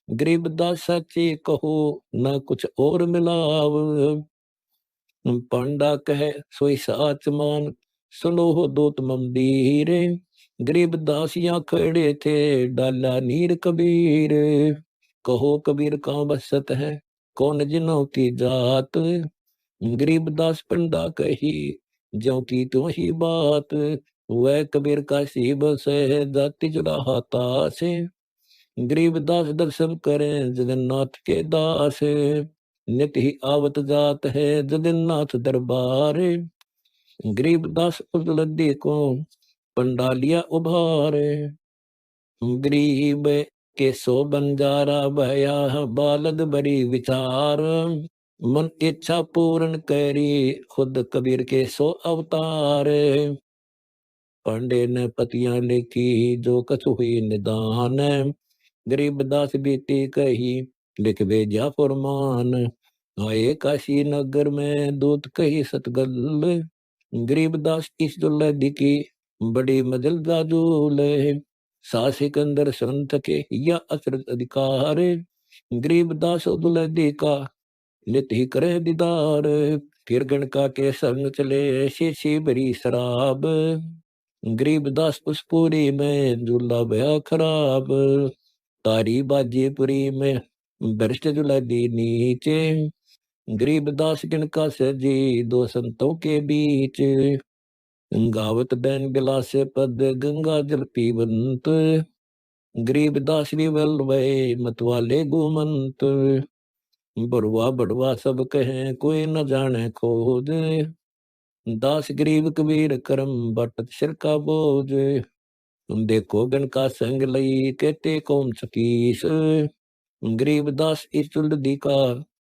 [SPEAKER 1] गरीबदास सच्ची कहो न कुछ और मिलाव। पंडा कहे सोई साच मान सुनो हो दूत मंदिर। गरीबदास यहाँ खड़े थे डाला नीर कबीर। कहो कबीर कहाँ बसत है कौन जिनों की जात। गरीबदास पंडा कही ज्यों की त्यों ही बात। वह कबीर का सीब से जाति जुड़ा हाथा से। गरीबदास दर्शन करें जगन्नाथ के दास। नित ही आवत जात है जगन्नाथ दरबार। गरीबदास उस लद्दी को पंडा लिया उभारे। गरीब के सो बंजारा भया बालद बड़ी विचार। मन इच्छा पूर्ण करी खुद कबीर के सो अवतार। पांडे ने पतियां लिखी जो कछु हुई निदान। गरीबदास बीती कही लिख भेजा फरमान। आए काशी नगर में दूत कही सतगल। गरीबदास इस दुल्लदी की बड़ी मजल जाजूल। सा सिकंदर संत के या अचरज अधिकार। गरीबदास दुल्लदी का नित ही करे दीदार। फिर गणका के संग चले शीशी भरी शराब। गरीबदास उस पूरी में झूला भया खराब, तारी बाजी पुरी में भ्रष्ट झूला दी नीचे, गरीबदास किनका सजी दो संतों के बीच, गावत बैन गिलास पद गंगा जल पीवंत, गरीबदास रिवल वै मतवाले गुमंत, बड़वा बड़वा सब कहें कोई न जाने खोज, दास गरीब कबीर करम बटत सिर का बोझ, देखो गण का संग लई कहते कौम सतीश, गरीबदास इस चुल्लदी का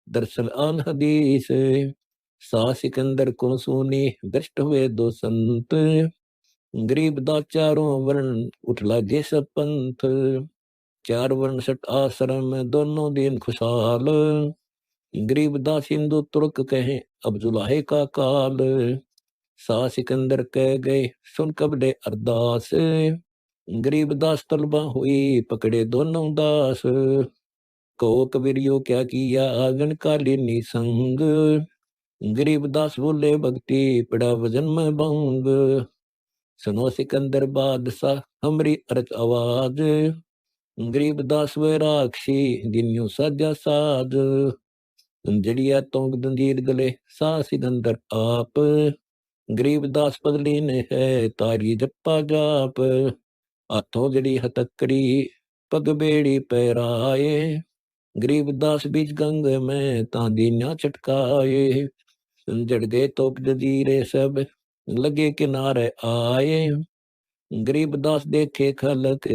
[SPEAKER 1] दर्शन आन हदीस, सा सिकंदर को सुनी भ्रष्ट हुए दो संत, गरीबदास चारों वर्ण उठला जैसा पंथ, चार वर्ण सट आश्रम दोनों दिन खुशहाल, गरीबदास हिंदू तुर्क कहें अब जुलाहे का काल, सा सिकंदर कह गए सुन कबडे अरदास, गरीबदास तलबा हुई पकड़े दोनों दास, कहो कबीरियो क्या किया आगन कालीनी संग, गरीबदास बोले भक्ति पड़ा वजन में भंग, सुनो सिकंदर बादशाह हमरी अरज आवाज, गरीबदास व राक्षी दिन्यू साजा साज, जड़िया तोंग दंजीर गले सा सिकंदर आप, गरीबदास बदली ने है तारी जप्पा जाप, हाथों जड़ी हथकड़ी पग बेड़ी पैराए, गरीबदास बीच गंग में तांदीन्या चटकाए, जड़ गए तोप जजीरे सब लगे किनारे आए, गरीबदास देखे खलक